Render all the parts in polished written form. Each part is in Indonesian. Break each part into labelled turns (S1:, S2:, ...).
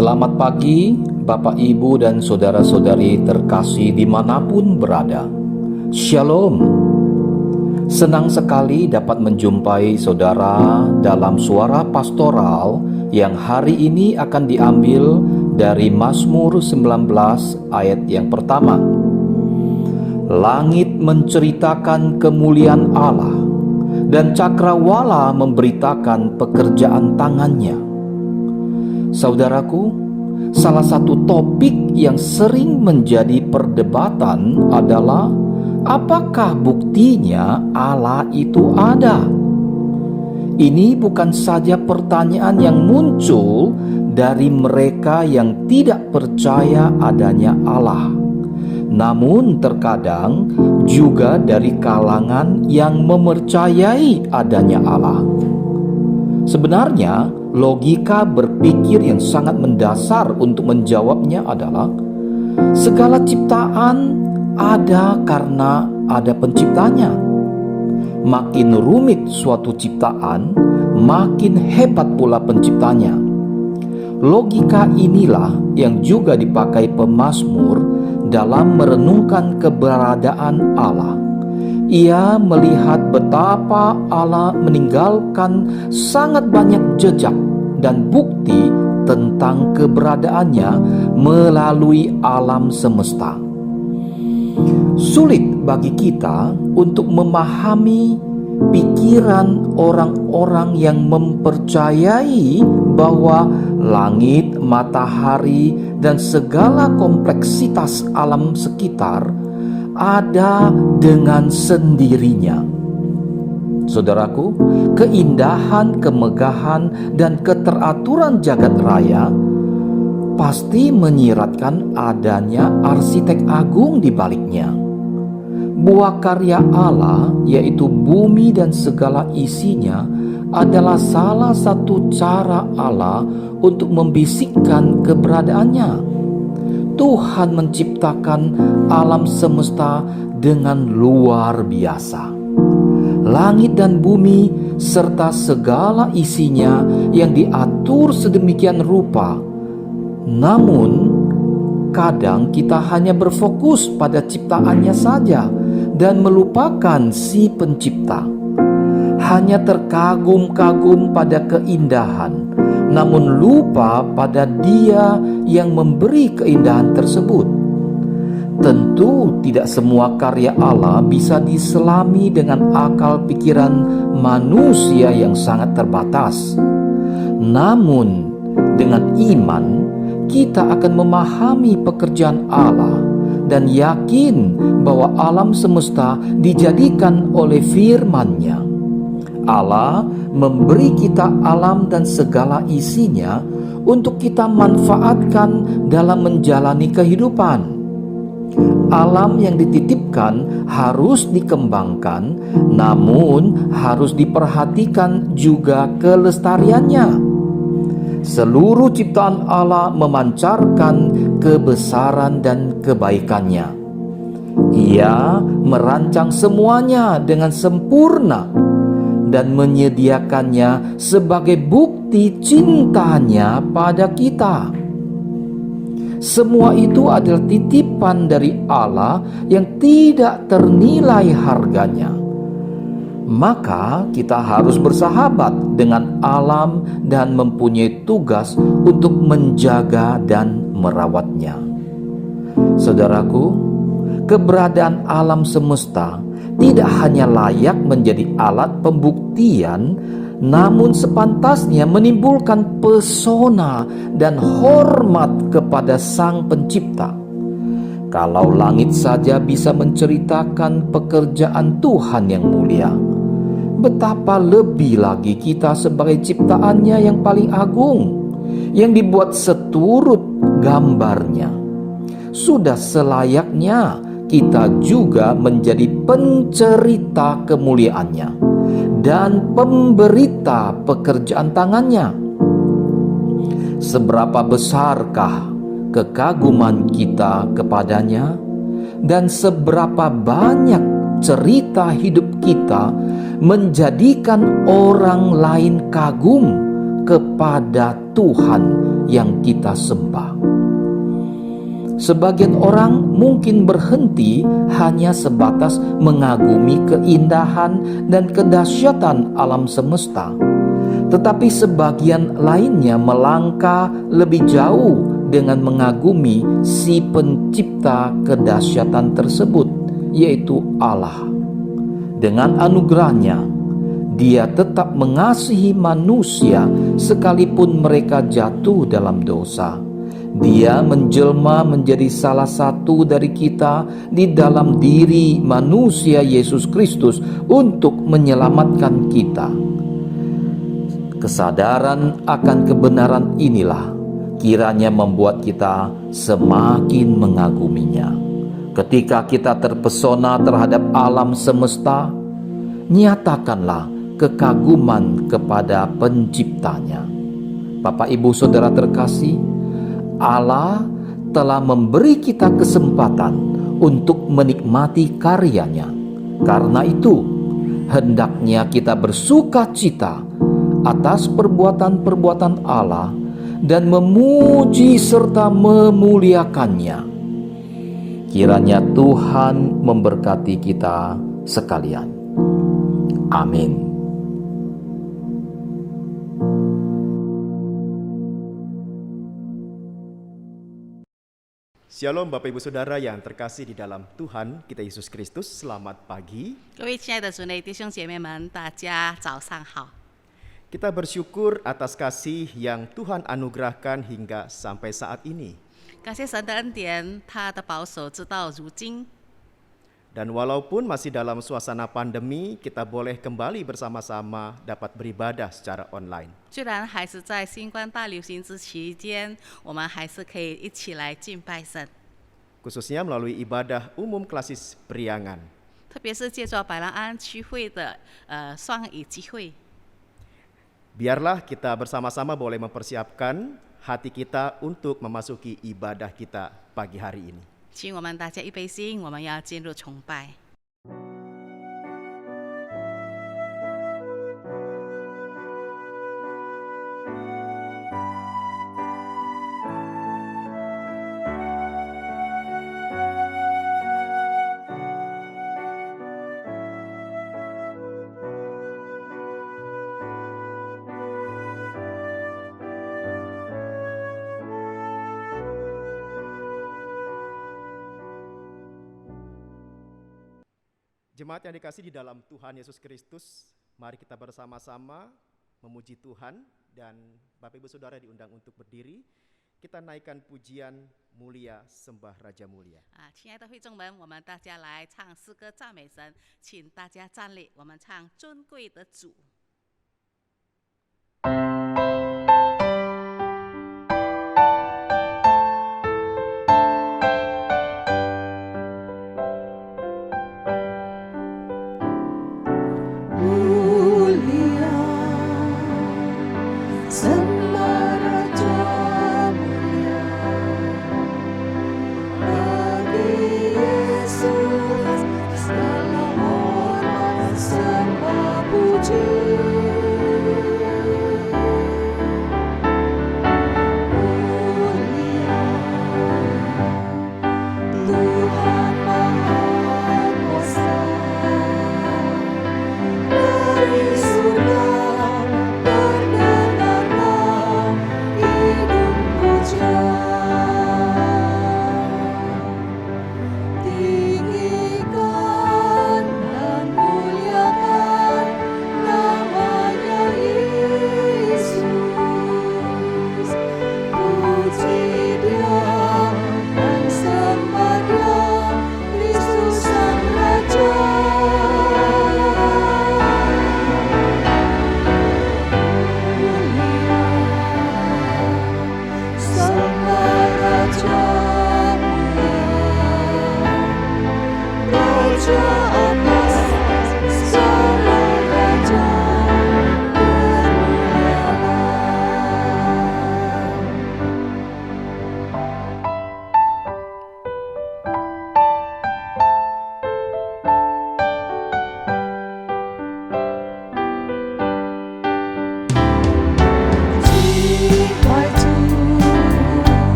S1: Selamat pagi, Bapak, Ibu, dan saudara-saudari terkasih dimanapun berada. Shalom. Senang sekali dapat menjumpai saudara dalam suara pastoral yang hari ini akan diambil dari Mazmur 19 ayat yang pertama. Langit menceritakan kemuliaan Allah, dan cakrawala memberitakan pekerjaan tangannya. Saudaraku, salah satu topik yang sering menjadi perdebatan adalah apakah buktinya Allah itu ada? Ini bukan saja pertanyaan yang muncul dari mereka yang tidak percaya adanya Allah, namun terkadang juga dari kalangan yang mempercayai adanya Allah. Sebenarnya, logika berpikir yang sangat mendasar untuk menjawabnya adalah segala ciptaan ada karena ada penciptanya. Makin rumit suatu ciptaan, makin hebat pula penciptanya. Logika inilah yang juga dipakai pemazmur dalam merenungkan keberadaan Allah. Ia melihat betapa Allah meninggalkan sangat banyak jejak dan bukti tentang keberadaannya melalui alam semesta. Sulit bagi kita untuk memahami pikiran orang-orang yang mempercayai bahwa langit, matahari, dan segala kompleksitas alam sekitar ada dengan sendirinya. Saudaraku, keindahan, kemegahan, dan keteraturan jagat raya pasti menyiratkan adanya arsitek agung di baliknya. Buah karya Allah, yaitu bumi dan segala isinya, adalah salah satu cara Allah untuk membisikkan keberadaannya. Tuhan menciptakan alam semesta dengan luar biasa. Langit dan bumi serta segala isinya yang diatur sedemikian rupa. Namun, kadang kita hanya berfokus pada ciptaannya saja dan melupakan si pencipta. Hanya terkagum-kagum pada keindahan, namun lupa pada Dia yang memberi keindahan tersebut. Tentu tidak semua karya Allah bisa diselami dengan akal pikiran manusia yang sangat terbatas. Namun, dengan iman kita akan memahami pekerjaan Allah dan yakin bahwa alam semesta dijadikan oleh firman-Nya. Allah memberi kita alam dan segala isinya untuk kita manfaatkan dalam menjalani kehidupan. Alam yang dititipkan harus dikembangkan, namun harus diperhatikan juga kelestariannya. Seluruh ciptaan Allah memancarkan kebesaran dan kebaikannya. Ia merancang semuanya dengan sempurna dan menyediakannya sebagai bukti cintanya pada kita. Semua itu adalah titipan dari Allah yang tidak ternilai harganya. Maka kita harus bersahabat dengan alam dan mempunyai tugas untuk menjaga dan merawatnya. Saudaraku, keberadaan alam semesta tidak hanya layak menjadi alat pembuktian, namun sepantasnya menimbulkan pesona dan hormat kepada Sang Pencipta. Kalau langit saja bisa menceritakan pekerjaan Tuhan yang mulia, betapa lebih lagi kita sebagai ciptaannya yang paling agung, yang dibuat seturut gambarnya. Sudah selayaknya kita juga menjadi pencerita kemuliaannya dan pemberita pekerjaan tangannya. Seberapa besarkah kekaguman kita kepadanya, dan seberapa banyak cerita hidup kita menjadikan orang lain kagum kepada Tuhan yang kita sembah. Sebagian orang mungkin berhenti hanya sebatas mengagumi keindahan dan kedahsyatan alam semesta, tetapi sebagian lainnya melangkah lebih jauh dengan mengagumi si pencipta kedahsyatan tersebut, yaitu Allah. Dengan anugerahnya, Dia tetap mengasihi manusia sekalipun mereka jatuh dalam dosa. Dia menjelma menjadi salah satu dari kita di dalam diri manusia Yesus Kristus untuk menyelamatkan kita. Kesadaran akan kebenaran inilah kiranya membuat kita semakin mengaguminya. Ketika kita terpesona terhadap alam semesta, nyatakanlah kekaguman kepada penciptanya. Bapak, Ibu, Saudara terkasih, Allah telah memberi kita kesempatan untuk menikmati karyanya. Karena itu, hendaknya kita bersuka cita atas perbuatan-perbuatan Allah dan memuji serta memuliakannya. Kiranya Tuhan memberkati kita sekalian. Amin.
S2: Shalom Bapak Ibu Saudara yang terkasih di dalam Tuhan kita Yesus Kristus, selamat pagi.
S3: 各位亲爱的主内弟兄姐妹们，大家早上好。
S2: Kita bersyukur atas kasih yang Tuhan anugerahkan hingga sampai saat ini.
S3: 感谢神的恩典，他的保守直到如今。
S2: Dan walaupun masih dalam suasana pandemi, kita boleh kembali bersama-sama dapat beribadah secara online.
S3: 虽然还是在新冠大流行之期间，我们还是可以一起来敬拜神，
S2: Khususnya melalui ibadah umum klasis Priangan.
S3: 特别是借着百兰安区会的双语集会。
S2: Biarlah kita bersama-sama boleh mempersiapkan hati kita untuk memasuki ibadah kita pagi hari ini.
S3: 请我们大家预备心，我们要进入崇拜。
S2: Jemaat yang dikasih di dalam Tuhan Yesus Kristus, mari kita bersama-sama memuji Tuhan, dan Bapak Ibu Saudara diundang untuk berdiri. Kita naikkan pujian mulia sembah Raja Mulia.
S3: 亲爱的会众们，我们大家来唱诗歌赞美神，请大家站立，我们唱尊贵的主。
S4: Tinggikan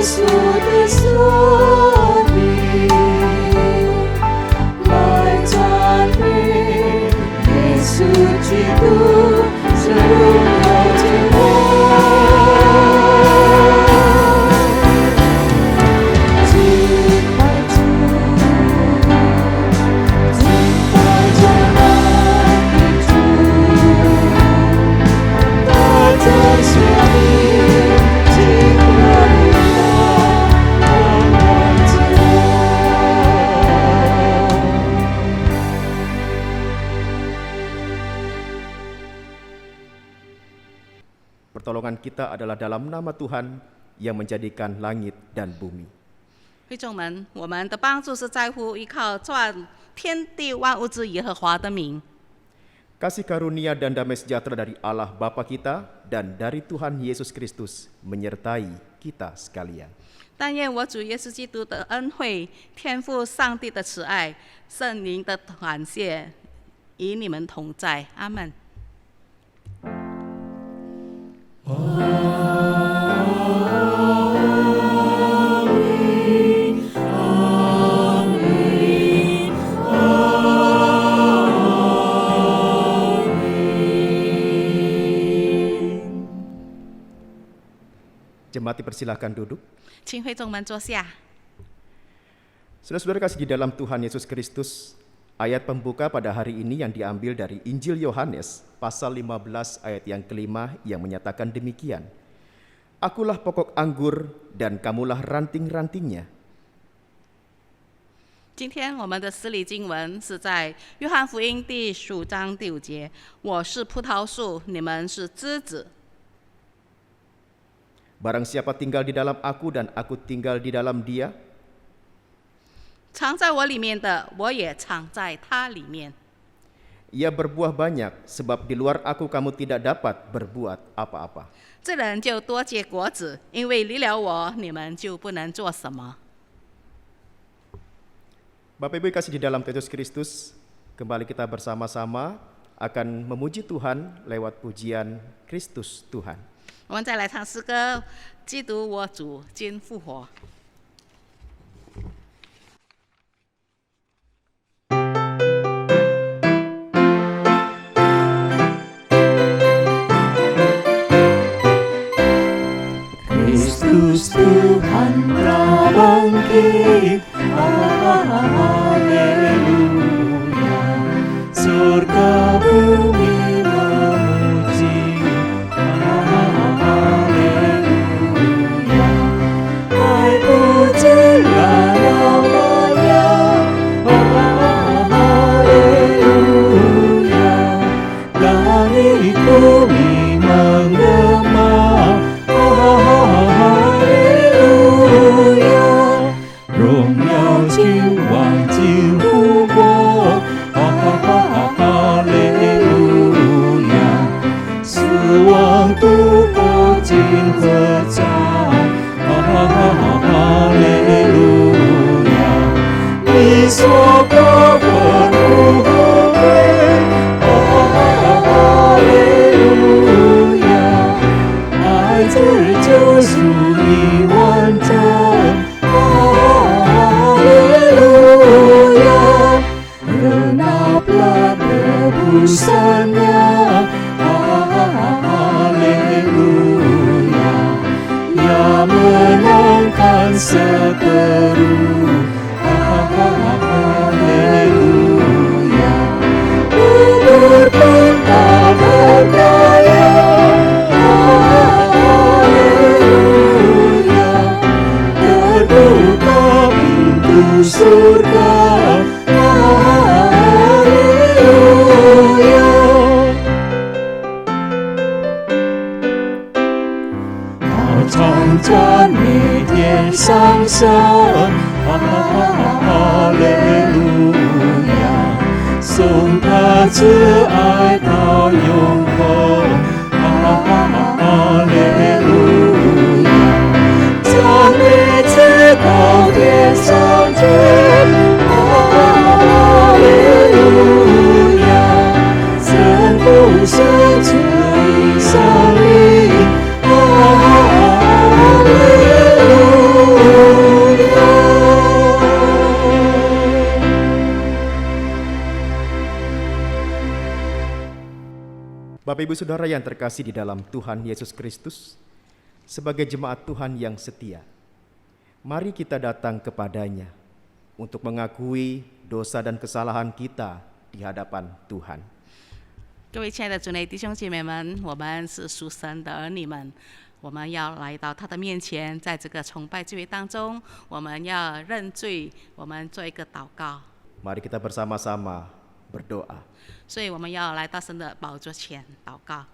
S4: 稣的生命，来赞美耶稣基督是荣耀君王。敬拜主，敬拜着那的主，他在生命尽可力量安慰着。
S2: Pertolongan kita adalah dalam nama Tuhan yang menjadikan langit dan bumi.
S3: 弟兄们，我们的帮助是在乎依靠创天地万物之耶和华的名。
S2: Kasih karunia dan damai sejahtera dari Allah Bapa kita dan dari Tuhan Yesus Kristus menyertai kita sekalian.
S3: 但愿我主耶稣基督的恩惠、天父上帝的慈爱、圣灵的团结与你们同在。阿门。
S2: Jemaat dipersilahkan duduk.
S3: 请会众们坐下。
S2: Saudara-saudara kasih di dalam Tuhan Yesus Kristus, ayat pembuka pada hari ini yang diambil dari Injil Yohanes, pasal 15 ayat yang kelima yang menyatakan demikian. Akulah pokok anggur dan kamulah ranting-rantingnya.
S3: 今天我们的施礼经文是在约翰福音第15章第5节：“我是葡萄树，你们是枝子。
S2: Barang siapa tinggal di dalam aku dan aku tinggal di dalam dia,
S3: 藏在我里面的，我也藏在它里面。
S2: ia berbuah banyak, sebab di luar aku kamu tidak dapat berbuat apa-apa.
S3: 这人就多结果子，因为离了我，你们就不能做什么。”
S2: Bapak Ibu kasih di dalam Yesus Kristus, kembali kita bersama-sama akan memuji Tuhan lewat pujian Kristus Tuhan.
S3: 我们再来唱诗歌：基督我主今复活。
S4: Kristus Tuhan telah bangkit, haleluya. Surga bumi memuji, haleluya. Hai pujilah namanya, haleluya. Langit bumi menggema, haleluya. 荣耀君王今复活，哈利路亚。死亡渡过今何在，哈利路亚。你所过的路何为，哈利路亚。爱子救赎已完整，哈利路亚。Genaplah tebusannya, haleluya. Ia menangkan seteru, haleluya. Umur pun tak berdaya, haleluya. Terbuka pintu surga, haleluya. 好唱赞美天上神，哈利路亚。颂他慈爱到永恒，哈利路亚。赞美至高天上天，哈利路亚。神父圣子以上灵，哈利路
S2: Bapak Ibu Saudara yang terkasih di dalam Tuhan Yesus Kristus, sebagai jemaat Tuhan yang setia, mari kita datang kepadanya untuk mengakui dosa dan kesalahan kita di hadapan Tuhan.
S3: 各位亲爱的主内弟兄姐妹们，我们是属神的儿女们，我们要来到他的面前，在这个崇拜聚会当中，我们要认罪，我们做一个祷告。
S2: Mari kita bersama-sama berdoa.
S3: 所以我们要来到神的宝座前祷告。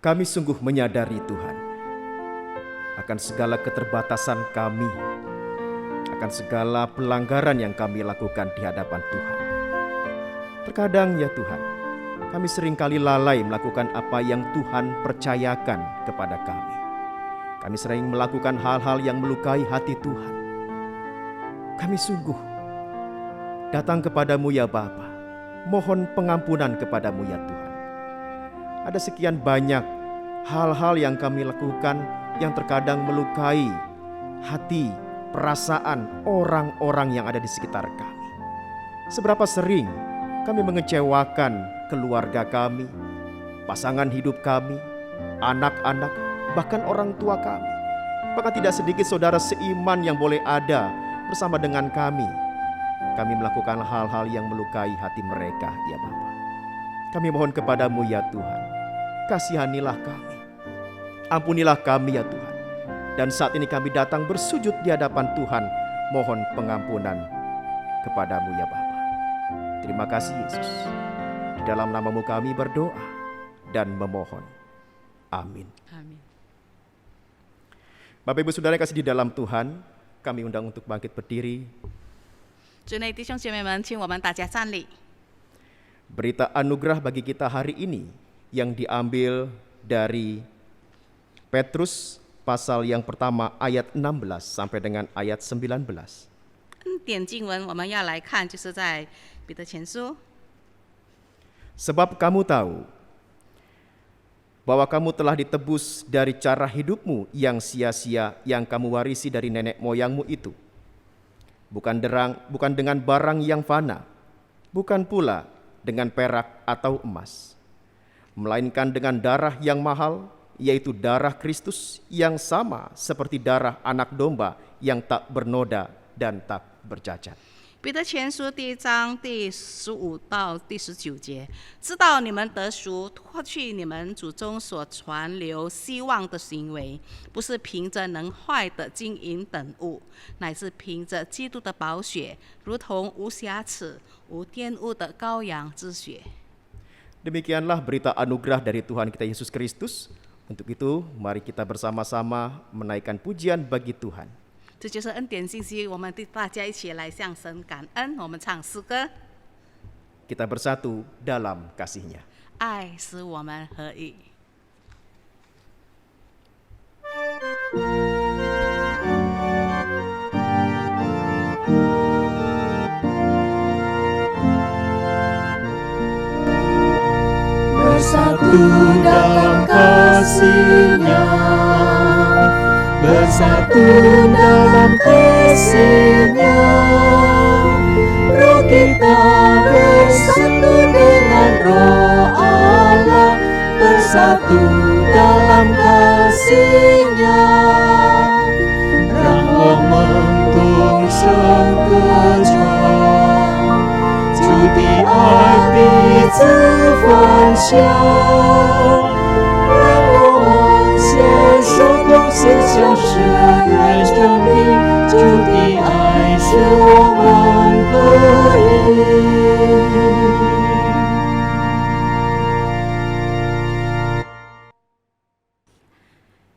S2: Kami sungguh menyadari Tuhan akan segala keterbatasan kami, akan segala pelanggaran yang kami lakukan di hadapan Tuhan. Terkadang ya Tuhan, kami seringkali lalai melakukan apa yang Tuhan percayakan kepada kami. Kami sering melakukan hal-hal yang melukai hati Tuhan. Kami sungguh datang kepadamu ya Bapa, mohon pengampunan kepadamu ya Tuhan. Ada sekian banyak hal-hal yang kami lakukan yang terkadang melukai hati, perasaan orang-orang yang ada di sekitar kami. Seberapa sering kami mengecewakan keluarga kami, pasangan hidup kami, anak-anak, bahkan orang tua kami. Bahkan tidak sedikit saudara seiman yang boleh ada bersama dengan kami. Kami melakukan hal-hal yang melukai hati mereka, ya Bapa. Kami mohon kepadamu ya Tuhan, kasihanilah kami. Ampunilah kami ya Tuhan. Dan saat ini kami datang bersujud di hadapan Tuhan, mohon pengampunan kepadamu ya Bapa. Terima kasih Yesus. Di dalam namamu kami berdoa dan memohon. Amin.
S3: Amin.
S2: Bapak Ibu Saudara yang kasih di dalam Tuhan, kami undang untuk bangkit berdiri.
S3: 主内弟兄姐妹们，请我们大家站立。
S2: Berita anugerah bagi kita hari ini yang diambil dari Petrus pasal yang pertama ayat 16 sampai dengan ayat 19.
S3: 恩典经文我们要来看，就是在彼得前书。
S2: Sebab kamu tahu bahwa kamu telah ditebus dari cara hidupmu yang sia-sia yang kamu warisi dari nenek moyangmu itu. Bukan dengan barang yang fana, bukan pula dengan perak atau emas, melainkan dengan darah yang mahal, yaitu darah Kristus yang sama seperti darah anak domba yang tak bernoda dan tak bercacat.
S3: 彼得前书第1章第15到第19节，知道你们得赎，脱去你们祖宗所传留希望的行为，不是凭着能坏的金银等物，乃是凭着基督的宝血，如同无瑕疵、无玷污的羔羊之血。
S2: Demikianlah berita anugerah dari Tuhan kita Yesus Kristus. Untuk itu, mari kita bersama-sama menaikkan pujian bagi Tuhan.
S3: 这就是恩典信息，我们大家一起来向神感恩。我们唱诗歌，
S2: Kita bersatu dalam kasih-Nya.
S3: 爱使我们合一。
S4: Bersatu dalam kasih-Nya, bersatu dalam kasih-Nya. Roh kita bersatu dengan Roh Allah, bersatu dalam kasih-Nya. 让我们同声歌唱，主的爱彼此分享，让我们携手同心向世人证明，主的爱使我们合一。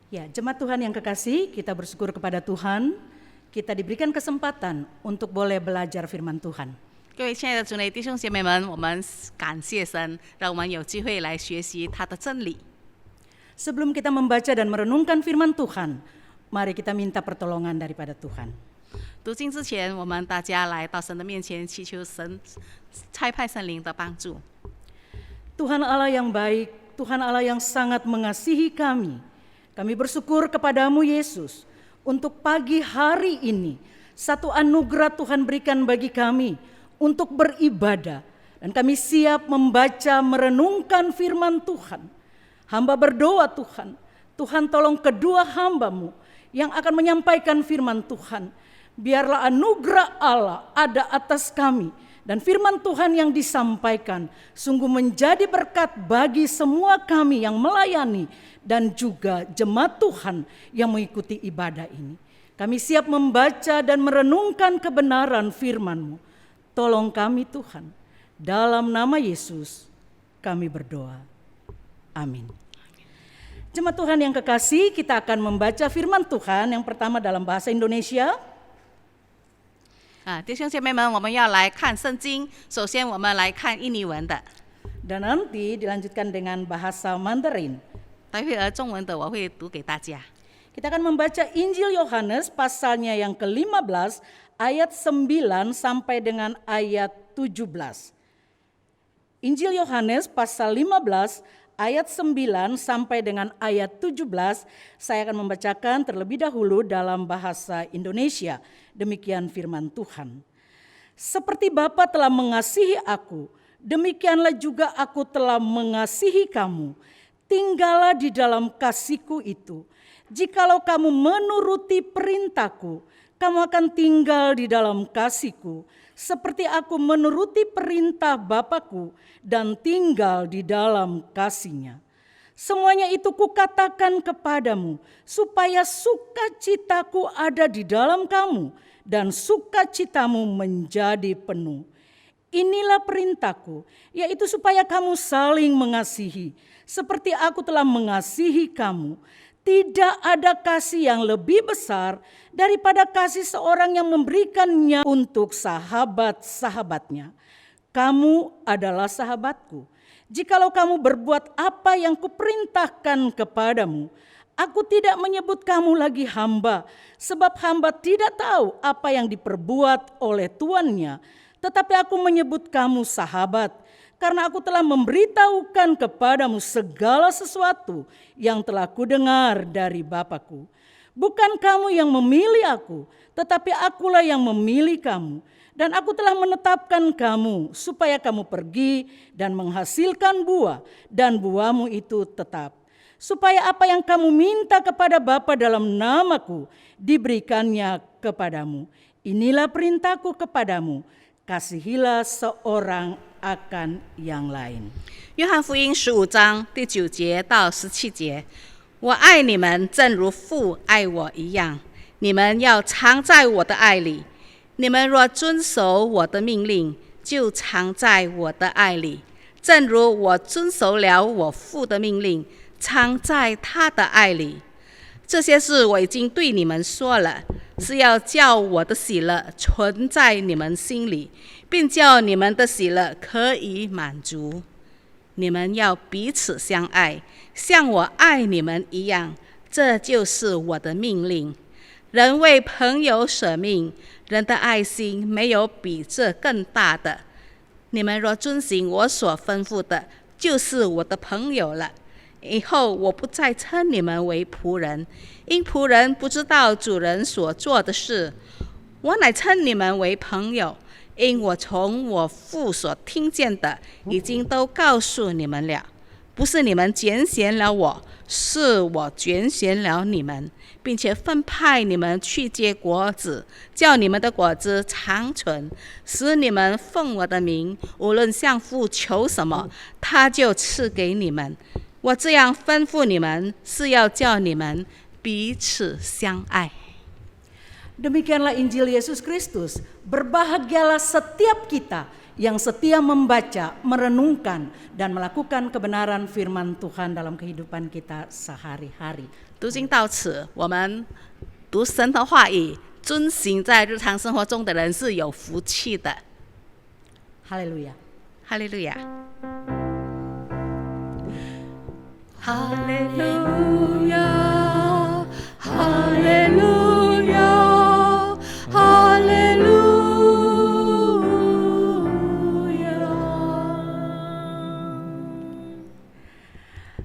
S5: Ya, jemaat Tuhan yang kekasih, kita bersyukur kepada Tuhan, kita diberikan kesempatan untuk boleh belajar firman Tuhan.
S3: 各位亲爱的主内弟兄姐妹们，我们感谢神，让我们有机会来学习他的真理。
S5: Sebelum kita membaca dan merenungkan firman Tuhan, mari kita minta pertolongan daripada Tuhan.
S3: 读经之前，我们大家来到神的面前，祈求神差派圣灵的帮助。
S5: Tuhan Allah yang baik, Tuhan Allah yang sangat mengasihi kami. Kami bersyukur kepadamu Yesus untuk pagi hari ini. Satu anugerah Tuhan berikan bagi kami untuk beribadah. Dan Dan kami siap membaca, merenungkan firman Tuhan. Hamba berdoa Tuhan, Tuhan tolong kedua hamba-Mu yang akan menyampaikan firman Tuhan. Biarlah anugerah Allah ada atas kami. Dan firman Tuhan yang disampaikan sungguh menjadi berkat bagi semua kami yang melayani dan juga jemaat Tuhan yang mengikuti ibadah ini. Kami siap membaca dan merenungkan kebenaran firman-Mu. Tolong kami Tuhan. Dalam nama Yesus kami berdoa. Amin. Jemaat Tuhan yang kekasih, kita akan membaca firman Tuhan yang pertama dalam bahasa Indonesia.
S3: 弟兄姐妹们，我们要来看圣经。首先，我们来看印尼文的，
S5: Dan nanti dilanjutkan dengan bahasa Mandarin.
S3: 待会儿中文的我会读给大家。
S5: Kita akan membaca Injil Yohanes pasalnya yang ke-15 ayat 9 sampai dengan ayat 17. Injil Yohanes pasal 15 ayat 9 sampai dengan ayat 17. Saya akan membacakan terlebih dahulu dalam bahasa Indonesia. Demikian firman Tuhan. Seperti Bapa telah mengasihi aku, demikianlah juga aku telah mengasihi kamu. Tinggallah di dalam kasih-Ku itu. Jikalau kamu menuruti perintah-Ku, kamu akan tinggal di dalam kasih-Ku. Seperti aku menuruti perintah Bapa-Ku dan tinggal di dalam kasih-Nya. Semuanya itu kukatakan kepadamu, supaya sukacitaku ada di dalam kamu, dan sukacitamu menjadi penuh. Inilah perintahku, yaitu supaya kamu saling mengasihi, seperti aku telah mengasihi kamu. Tidak ada kasih yang lebih besar daripada kasih seorang yang memberikannya untuk sahabat-sahabatnya. Kamu adalah sahabatku. Jikalau kamu berbuat apa yang kuperintahkan kepadamu, aku tidak menyebut kamu lagi hamba, sebab hamba tidak tahu apa yang diperbuat oleh tuannya, tetapi aku menyebut kamu sahabat, karena aku telah memberitahukan kepadamu segala sesuatu yang telah kudengar dari Bapa-Ku. Bukan kamu yang memilih aku, tetapi akulah yang memilih kamu. Dan aku telah menetapkan kamu supaya kamu pergi dan menghasilkan buah, dan buahmu itu tetap. Supaya apa yang kamu minta kepada Bapa dalam nama-Ku diberikannya kepadamu. Inilah perintahku kepadamu, kasihilah seorang akan yang lain.
S3: 约翰福音15章第9节到17节，我爱你们，正如父爱我一样，你们要常在我的爱里。你们若遵守我的命令，就常在我的爱里，正如我遵守了我父的命令，常在他的爱里。这些事我已经对你们说了，是要叫我的喜乐存在你们心里，并叫你们的喜乐可以满足。你们要彼此相爱，像我爱你们一样，这就是我的命令。人为朋友舍命，人的爱心没有比这更大的。你们若遵行我所吩咐的，就是我的朋友了。以后我不再称你们为仆人，因仆人不知道主人所做的事。我乃称你们为朋友，因我从我父所听见的，已经都告诉你们了。不是你们拣选了我，是我拣选了你们，并且分派你们去结果子，叫你们的果子长存，使你们奉我的名，无论向父求什么，他就赐给你们。我这样吩咐你们，是要叫你们彼此相爱。
S5: Demikianlah Injil Yesus Kristus. Berbahagialah setiap kita yang setia membaca, merenungkan, dan melakukan kebenaran firman Tuhan dalam kehidupan kita sehari-hari.
S3: 读经到此，我们读神的话语，遵行在日常生活中的人是有福气的。
S5: Haleluya.
S3: 哈利路亚。
S4: Haleluya, haleluya, haleluya.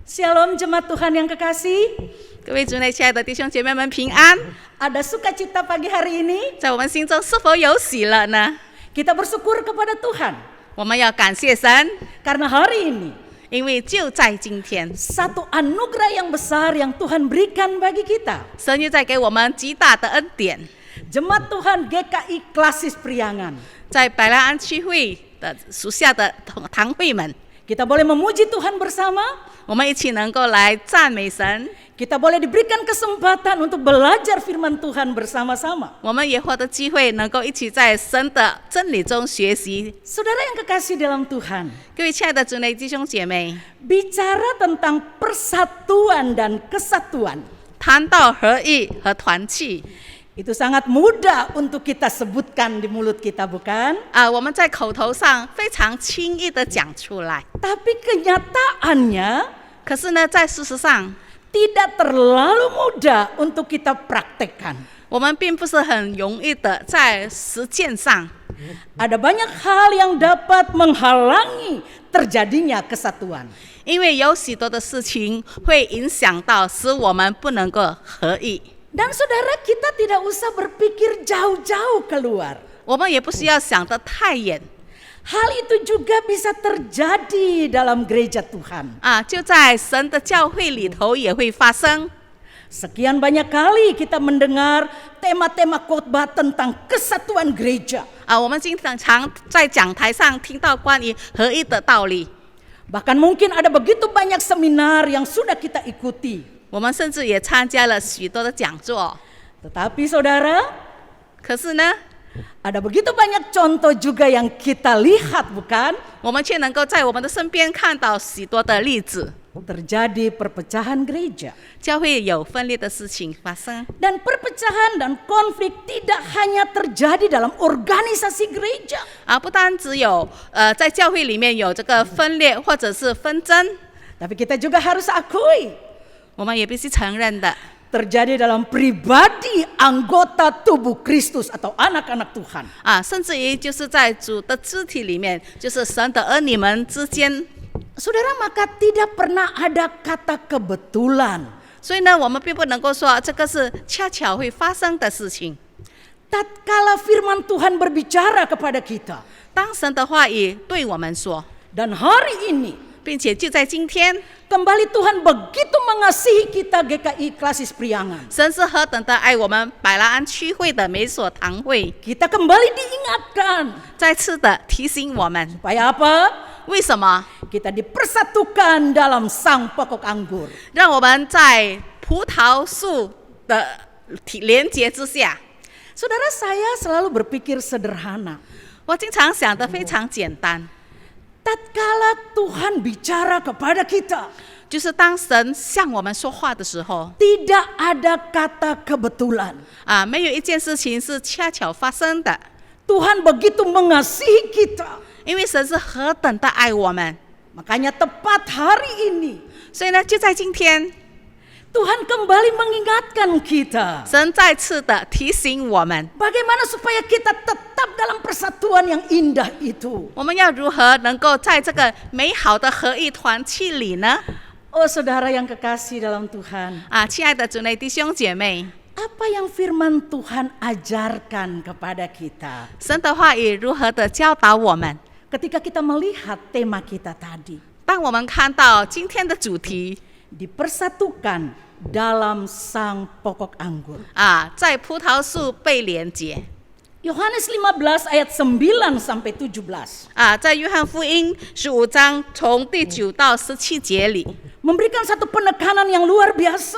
S5: Shalom jemaat Tuhan yang kekasih.
S3: 各位主内亲爱的弟兄姐妹们平安，
S5: Ada sukacita pagi hari ini.
S3: 在我们心中是否有喜乐呢？
S5: Kita bersyukur kepada Tuhan.
S3: 我们要感谢神，
S5: Karena hari ini
S3: 因为就在今天，
S5: satu anugerah yang besar yang Tuhan berikan bagi kita.
S3: 神又在给我们极大的恩典。
S5: Jemaat Tuhan GKI Klasis Priangan,
S3: 在百乐安区会的属下的堂会们，
S5: kita boleh memuji Tuhan bersama,
S3: 我们一起能够来赞美神，
S5: kita boleh diberikan kesempatan untuk belajar firman Tuhan bersama-sama.
S3: 我们也获得机会能够一起在神的真理中学习。
S5: Saudara yang kekasih dalam Tuhan,
S3: 各位亲爱的主内弟兄姐妹，
S5: bicara tentang persatuan dan kesatuan,
S3: 谈到合一和团契
S5: itu sangat mudah untuk kita sebutkan di mulut kita, bukan?
S3: 我们在口头上非常轻易的讲出来，
S5: Tapi kenyataannya
S3: 可是呢，在事实上，
S5: tidak terlalu mudah untuk kita praktekkan.
S3: 我们并不是很容易的在实践上，
S5: Ada banyak hal yang dapat menghalangi terjadinya kesatuan.
S3: 因为有许多的事情会影响到，使我们不能够合一。
S5: Dan saudara, kita tidak usah berpikir jauh-jauh keluar.
S3: 我们也不需要想得太远
S5: Hal itu juga bisa terjadi dalam gereja Tuhan.
S3: 就在神的教会里头也会发生。
S5: Sekian banyak kali kita mendengar tema-tema khotbah tentang kesatuan gereja.
S3: 我们经常在讲台上听到关于合一的道理，
S5: Bahkan mungkin ada begitu banyak seminar yang sudah kita ikuti.
S3: 我们甚至也参加了许多的讲座。
S5: Tetapi saudara,
S3: 可是呢，
S5: ada begitu banyak contoh juga yang kita lihat, bukan?
S3: 我们却能够在我们的身边看到许多的例子，
S5: Terjadi perpecahan gereja.
S3: 教会有分裂的事情发生。
S5: Dan perpecahan dan konflik tidak hanya terjadi dalam organisasi gereja.
S3: 不单只有在教会里面有这个分裂或者是纷争，
S5: Tapi kita juga harus akui,
S3: 我们也必须承认的，
S5: terjadi dalam pribadi anggota tubuh Kristus atau anak-anak Tuhan.
S3: 甚至于就是在主的肢体里面，就是神的儿女们之间。
S5: Saudara, maka tidak pernah ada kata kebetulan.
S3: 所以呢，我们并不能够说这个是恰巧会发生的事情。
S5: Tatkala firman Tuhan berbicara kepada kita,
S3: 当神的话语对我们说，
S5: dan hari ini
S3: 并且就在今天，
S5: kembali Tuhan begitu mengasihi kita GKI Klasis Priangan.
S3: 神是何等的爱我们百乐安区会的每所堂会，
S5: Kita kembali diingatkan.
S3: 再次的提醒我们，
S5: Supaya apa?
S3: 为什么
S5: Kita dipersatukan dalam sang pokok anggur.
S3: 让我们在葡萄树的连结之下。
S5: Saudara, saya selalu berpikir sederhana.
S3: 我经常想得非常简单，
S5: Tatkala Tuhan bicara kepada kita,
S3: 就是当神向我们说话的时候，
S5: tidak ada kata kebetulan.
S3: 没有一件事情是恰巧发生的，
S5: Tuhan begitu mengasihi kita.
S3: 因为神是何等的爱我们，
S5: Makanya tepat hari ini,
S3: 所以呢，就在今天，
S5: Tuhan kembali mengingatkan kita.
S3: 神再次的提醒我们，
S5: Bagaimana supaya kita tetap dalam persatuan yang indah itu.
S3: 我们要如何能够在这个美好的合一团契里呢？
S5: Oh saudara yang kekasih dalam Tuhan,
S3: 亲爱的主内弟兄姐妹，
S5: apa yang firman Tuhan ajarkan kepada kita
S3: 神的话语如何的教导我们？
S5: ketika kita melihat tema kita tadi,
S3: 当我们看到今天的主题
S5: dipersatukan dalam sang pokok anggur.
S3: 在葡萄树被连结。
S5: Yohanes 15 ayat 9 sampai 17
S3: 在约翰福音15章从第9到17节里，
S5: memberikan satu penekanan yang luar biasa.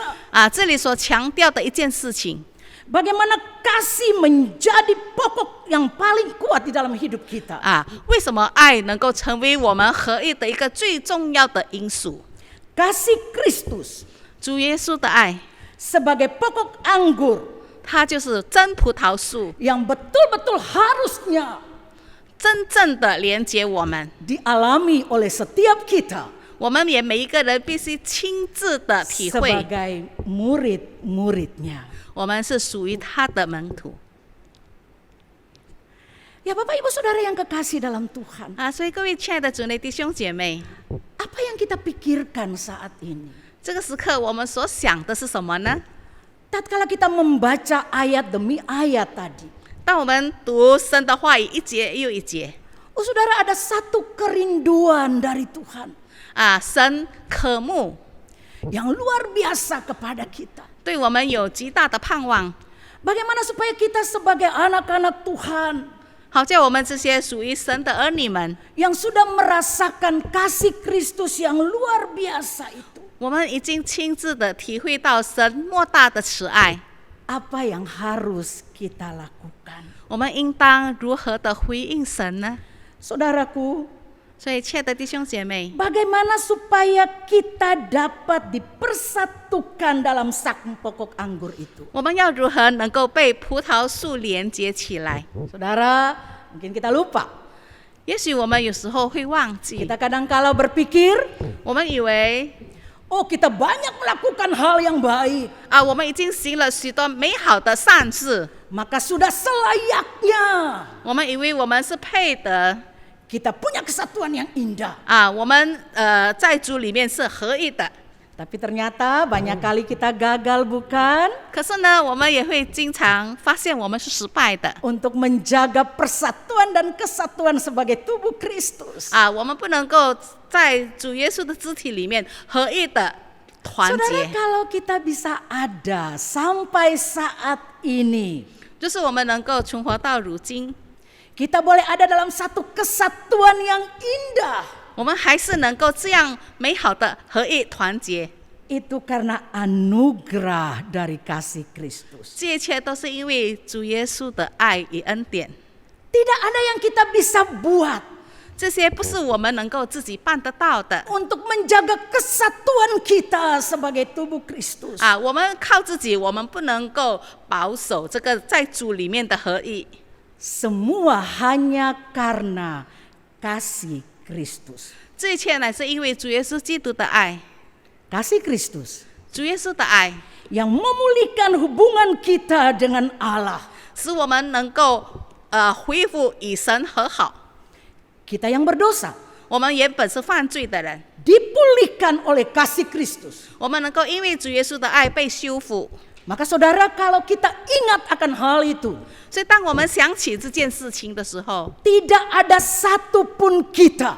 S3: 这里所强调的一件事情，
S5: Bagaimana kasih menjadi pokok yang paling kuat di dalam hidup kita.
S3: 为什么爱能够成为我们合一的一个最重要的因素？
S5: Kasih Kristus
S3: 主耶稣的爱，
S5: sebagai pokok anggur
S3: 它就是真葡萄树，
S5: yang betul-betul harusnya
S3: 真正的连接我们。
S5: dialami oleh setiap kita
S3: 我们也每一个人必须亲自的体会，
S5: sebagai murid-muridnya.
S3: 我们是属于他的门徒。
S5: Ya Bapak Ibu Saudara yang kekasih dalam Tuhan,
S3: 所以各位亲爱的主内弟兄姐妹，
S5: apa yang kita pikirkan saat ini?
S3: 这个时刻我们所想的是什么呢？
S5: Tatkala kita membaca ayat demi ayat tadi,
S3: 当我们读神的话语一节又一节，
S5: Oh saudara, ada satu kerinduan dari Tuhan
S3: 神渴慕，
S5: yang luar biasa kepada kita.
S3: 对我们有极大的盼望，
S5: Bagaimana supaya kita sebagai anak-anak Tuhan
S3: 好叫我们这些属于神的儿女们，
S5: yang sudah merasakan kasih Kristus yang luar biasa itu,
S3: 我们已经亲自的体会到神莫大的慈爱，
S5: apa yang harus kita lakukan?
S3: 我们应当如何的回应神呢？
S5: Saudaraku,
S3: 所以，亲爱的弟兄姐妹，
S5: bagaimana supaya kita dapat dipersatukan dalam sak pokok anggur itu?
S3: 我们要如何能够被葡萄树连接起来？
S5: Saudara, mungkin kita lupa.
S3: 也许我们有时候会忘记，
S5: Kita kadang-kala berpikir,
S3: 我们以为
S5: oh kita banyak melakukan hal yang baik,
S3: 我们已经行了许多美好的善事，
S5: maka sudah selayaknya
S3: 我们以为我们是配得
S5: kita punya kesatuan yang indah.
S3: 我们在主里面是合一的。
S5: Tapi ternyata banyak kali kita gagal, bukan?
S3: 可是呢，我们也会经常发现我们是失败的
S5: Untuk menjaga persatuan dan kesatuan sebagai tubuh Kristus.
S3: 我们不能够在主耶稣的肢体里面合一的团
S5: Saudara,
S3: 结，
S5: kalau kita bisa ada sampai saat ini,
S3: 就是我们能够存活到如今，
S5: kita boleh ada dalam satu kesatuan yang indah.
S3: 我们还是能够这样美好的合一团结，
S5: Itu karena anugerah dari kasih Kristus.
S3: 这一切都是因为主耶稣的爱与恩典。
S5: Tidak ada yang kita bisa buat
S3: 这些不是我们能够自己办得到的
S5: untuk menjaga kesatuan kita sebagai tubuh Kristus.
S3: 我们靠自己，我们不能够保守这个在主里面的合一。
S5: Semua hanya karena kasih Kristus.
S3: 这一切乃是因为主耶稣基督的爱，
S5: Kasih Kristus
S3: 主耶稣的爱，
S5: yang memulihkan hubungan kita dengan Allah.
S3: 使我们能够恢复与神和好。
S5: Kita yang berdosa
S3: 我们原本是犯罪的人，
S5: dipulihkan oleh kasih Kristus.
S3: 我们能够因为主耶稣的爱被修复。
S5: Maka saudara, kalau kita ingat akan hal itu,
S3: 所以，当我们想起这件事情的时候，
S5: tidak ada satupun kita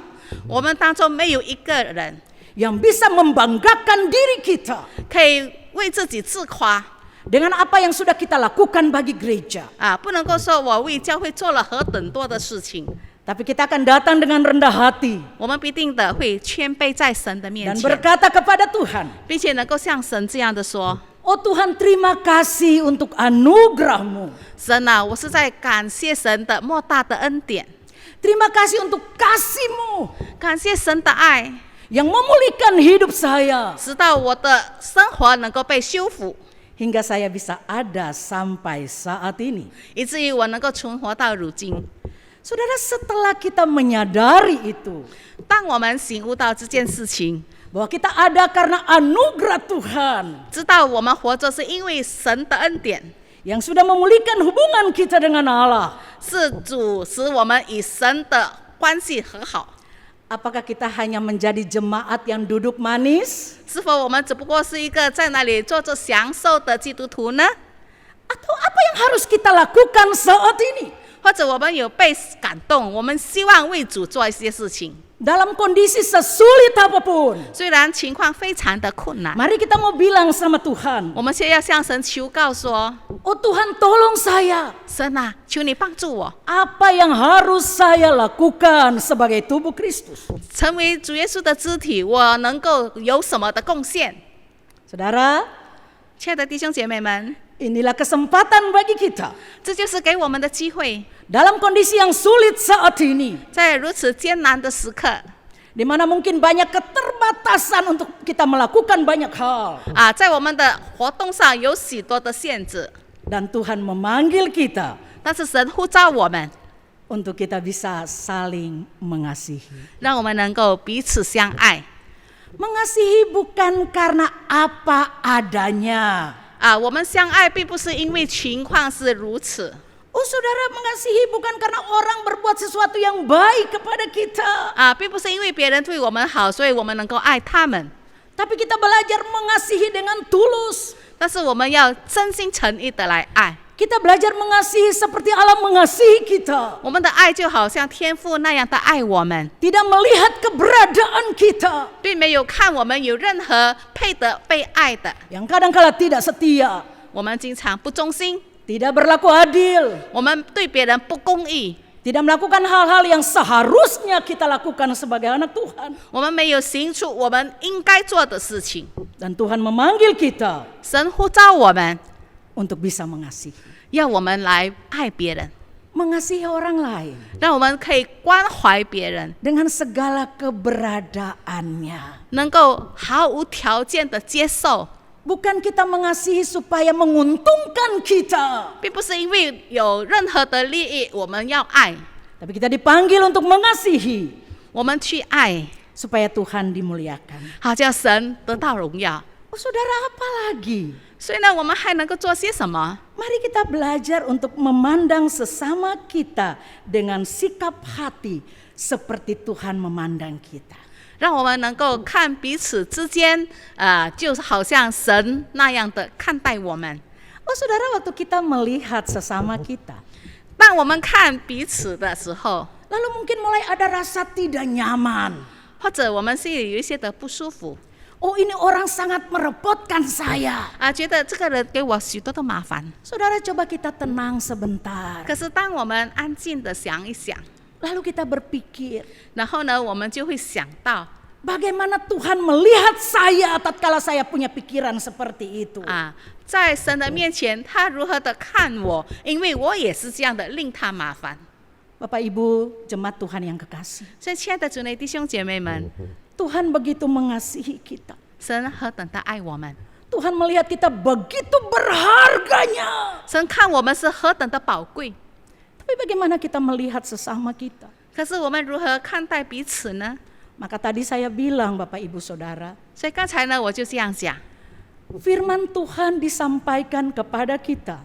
S3: 我们当中没有一个人
S5: yang bisa membanggakan diri kita
S3: 可以为自己自夸
S5: dengan apa yang sudah kita lakukan bagi gereja.
S3: 不能够说我为教会做了何等多的事情。
S5: Tapi kita akan datang dengan rendah hati
S3: 我们必定的会谦卑在神的面
S5: dan
S3: 前，
S5: berkata kepada Tuhan,
S3: 并且能够像神这样的说
S5: oh Tuhan, terima kasih untuk anugerah-Mu.
S3: 神啊，我是在感谢神的莫大的恩典，
S5: Terima kasih untuk kasih-Mu
S3: 感谢神的爱，
S5: yang memulihkan hidup saya
S3: 使到我的生活能够被修复，
S5: hingga saya bisa ada sampai saat ini.
S3: 以至于我能够存活到如今。
S5: Saudara, setelah kita menyadari itu,
S3: 当我们醒悟到这件事情，
S5: bahwa kita ada karena anugerah Tuhan
S3: 知道我们活着是因为神的恩典，
S5: yang sudah memulihkan hubungan kita dengan Allah,
S3: 是主使我们与神的关系和好。
S5: apakah kita hanya menjadi jemaat yang duduk manis?
S3: 是否我们只不过是一个在那里坐着享受的基督徒呢？
S5: Atau apa yang harus kita lakukan saat ini?
S3: 或者我们有被感动，我们希望为主做一些事情，
S5: Dalam kondisi sesulit apapun,
S3: 虽然情况非常的困难，
S5: mari kita mau bilang sama Tuhan,
S3: 我们却要向神求告说：
S5: oh Tuhan tolong saya,
S3: 神啊，求你帮助我，
S5: apa yang harus saya lakukan sebagai tubuh Kristus?
S3: 成为主耶稣的肢体，我能够有什么的贡献？
S5: Saudara,
S3: 亲爱的弟兄姐妹们，
S5: inilah kesempatan bagi kita
S3: 这就是给我们的机会，
S5: dalam kondisi yang sulit saat ini,
S3: 在如此艰难的时刻，
S5: di mana mungkin banyak keterbatasan untuk kita melakukan banyak hal,
S3: 在我们的活动上有许多的限制，
S5: dan Tuhan memanggil kita
S3: 但是神呼召我们，
S5: untuk kita bisa saling mengasihi.
S3: 让我们能够彼此相爱。
S5: Mengasihi bukan karena apa adanya.
S3: 我们相爱并不是因为情况是如此，
S5: Oh saudara, mengasihi bukan karena orang berbuat sesuatu yang baik kepada kita.
S3: 并不是因为别人对我们好，所以我们能够爱他们，
S5: Tapi kita belajar mengasihi dengan tulus.
S3: 但是我们要真心诚意的来爱。
S5: Kita belajar mengasihi seperti Allah mengasihi kita.
S3: 我们的爱就好像天父那样的爱我们，
S5: Tidak melihat keberadaan kita
S3: 并没有看我们有任何配得被爱的。
S5: yang kadangkala tidak setia,
S3: 我们经常不忠心，
S5: tidak berlaku adil,
S3: 我们对别人不公义，
S5: tidak melakukan hal-hal yang seharusnya kita lakukan sebagai anak Tuhan.
S3: 我们没有行出我们应该做的事情。
S5: Dan Tuhan memanggil kita
S3: 神呼召我们，
S5: untuk bisa mengasihi.
S3: 要我们来爱别人，
S5: Mengasihi orang lain
S3: 让我们可以关怀别人，
S5: dengan segala keberadaannya.
S3: 能够毫无条件的接受，
S5: Bukan kita mengasihi supaya menguntungkan kita,
S3: 并不是因为有任何的利益我们要爱，
S5: tapi kita dipanggil untuk mengasihi
S3: 我们去爱，
S5: supaya Tuhan dimuliakan.
S3: 好叫神得到荣耀。
S5: Oh, saudara, apa lagi?
S3: 所以呢，我们还能够做些什么？
S5: Mari kita belajar untuk memandang sesama kita dengan sikap hati seperti Tuhan memandang kita.
S3: 让我们能够看彼此之间，就好像神那样的看待我们。
S5: Oh, saudara, waktu kita melihat sesama kita,
S3: 当我们看彼此的时候，
S5: lalu mungkin mulai ada rasa tidak nyaman.
S3: 或者我们心里有一些的不舒服，
S5: Oh, ini orang sangat merepotkan saya.
S3: 觉得这个人给我许多的麻烦。
S5: Saudara, coba kita tenang sebentar.
S3: 可是当我们安静的想一想，
S5: Lalu kita berpikir,
S3: 然后呢，我们就会想到
S5: bagaimana Tuhan melihat saya tatkala saya punya pikiran seperti itu.
S3: 在神的面前，他如何的看我，因为我也是这样的令他麻烦。
S5: Bapak Ibu, jemaat Tuhan yang kekasih.
S3: 所以，亲爱的主内弟兄姐妹们，
S5: Tuhan begitu mengasihi kita.
S3: 神何等的爱我们，
S5: Tuhan melihat kita begitu berharganya.
S3: 神看我们是何等的宝贵。
S5: Tapi bagaimana kita melihat sesama kita?
S3: 可是我们如何看待彼此呢？
S5: Maka tadi saya bilang Bapak Ibu Saudara,
S3: 所以刚才呢，我就这样讲，
S5: firman Tuhan disampaikan kepada kita.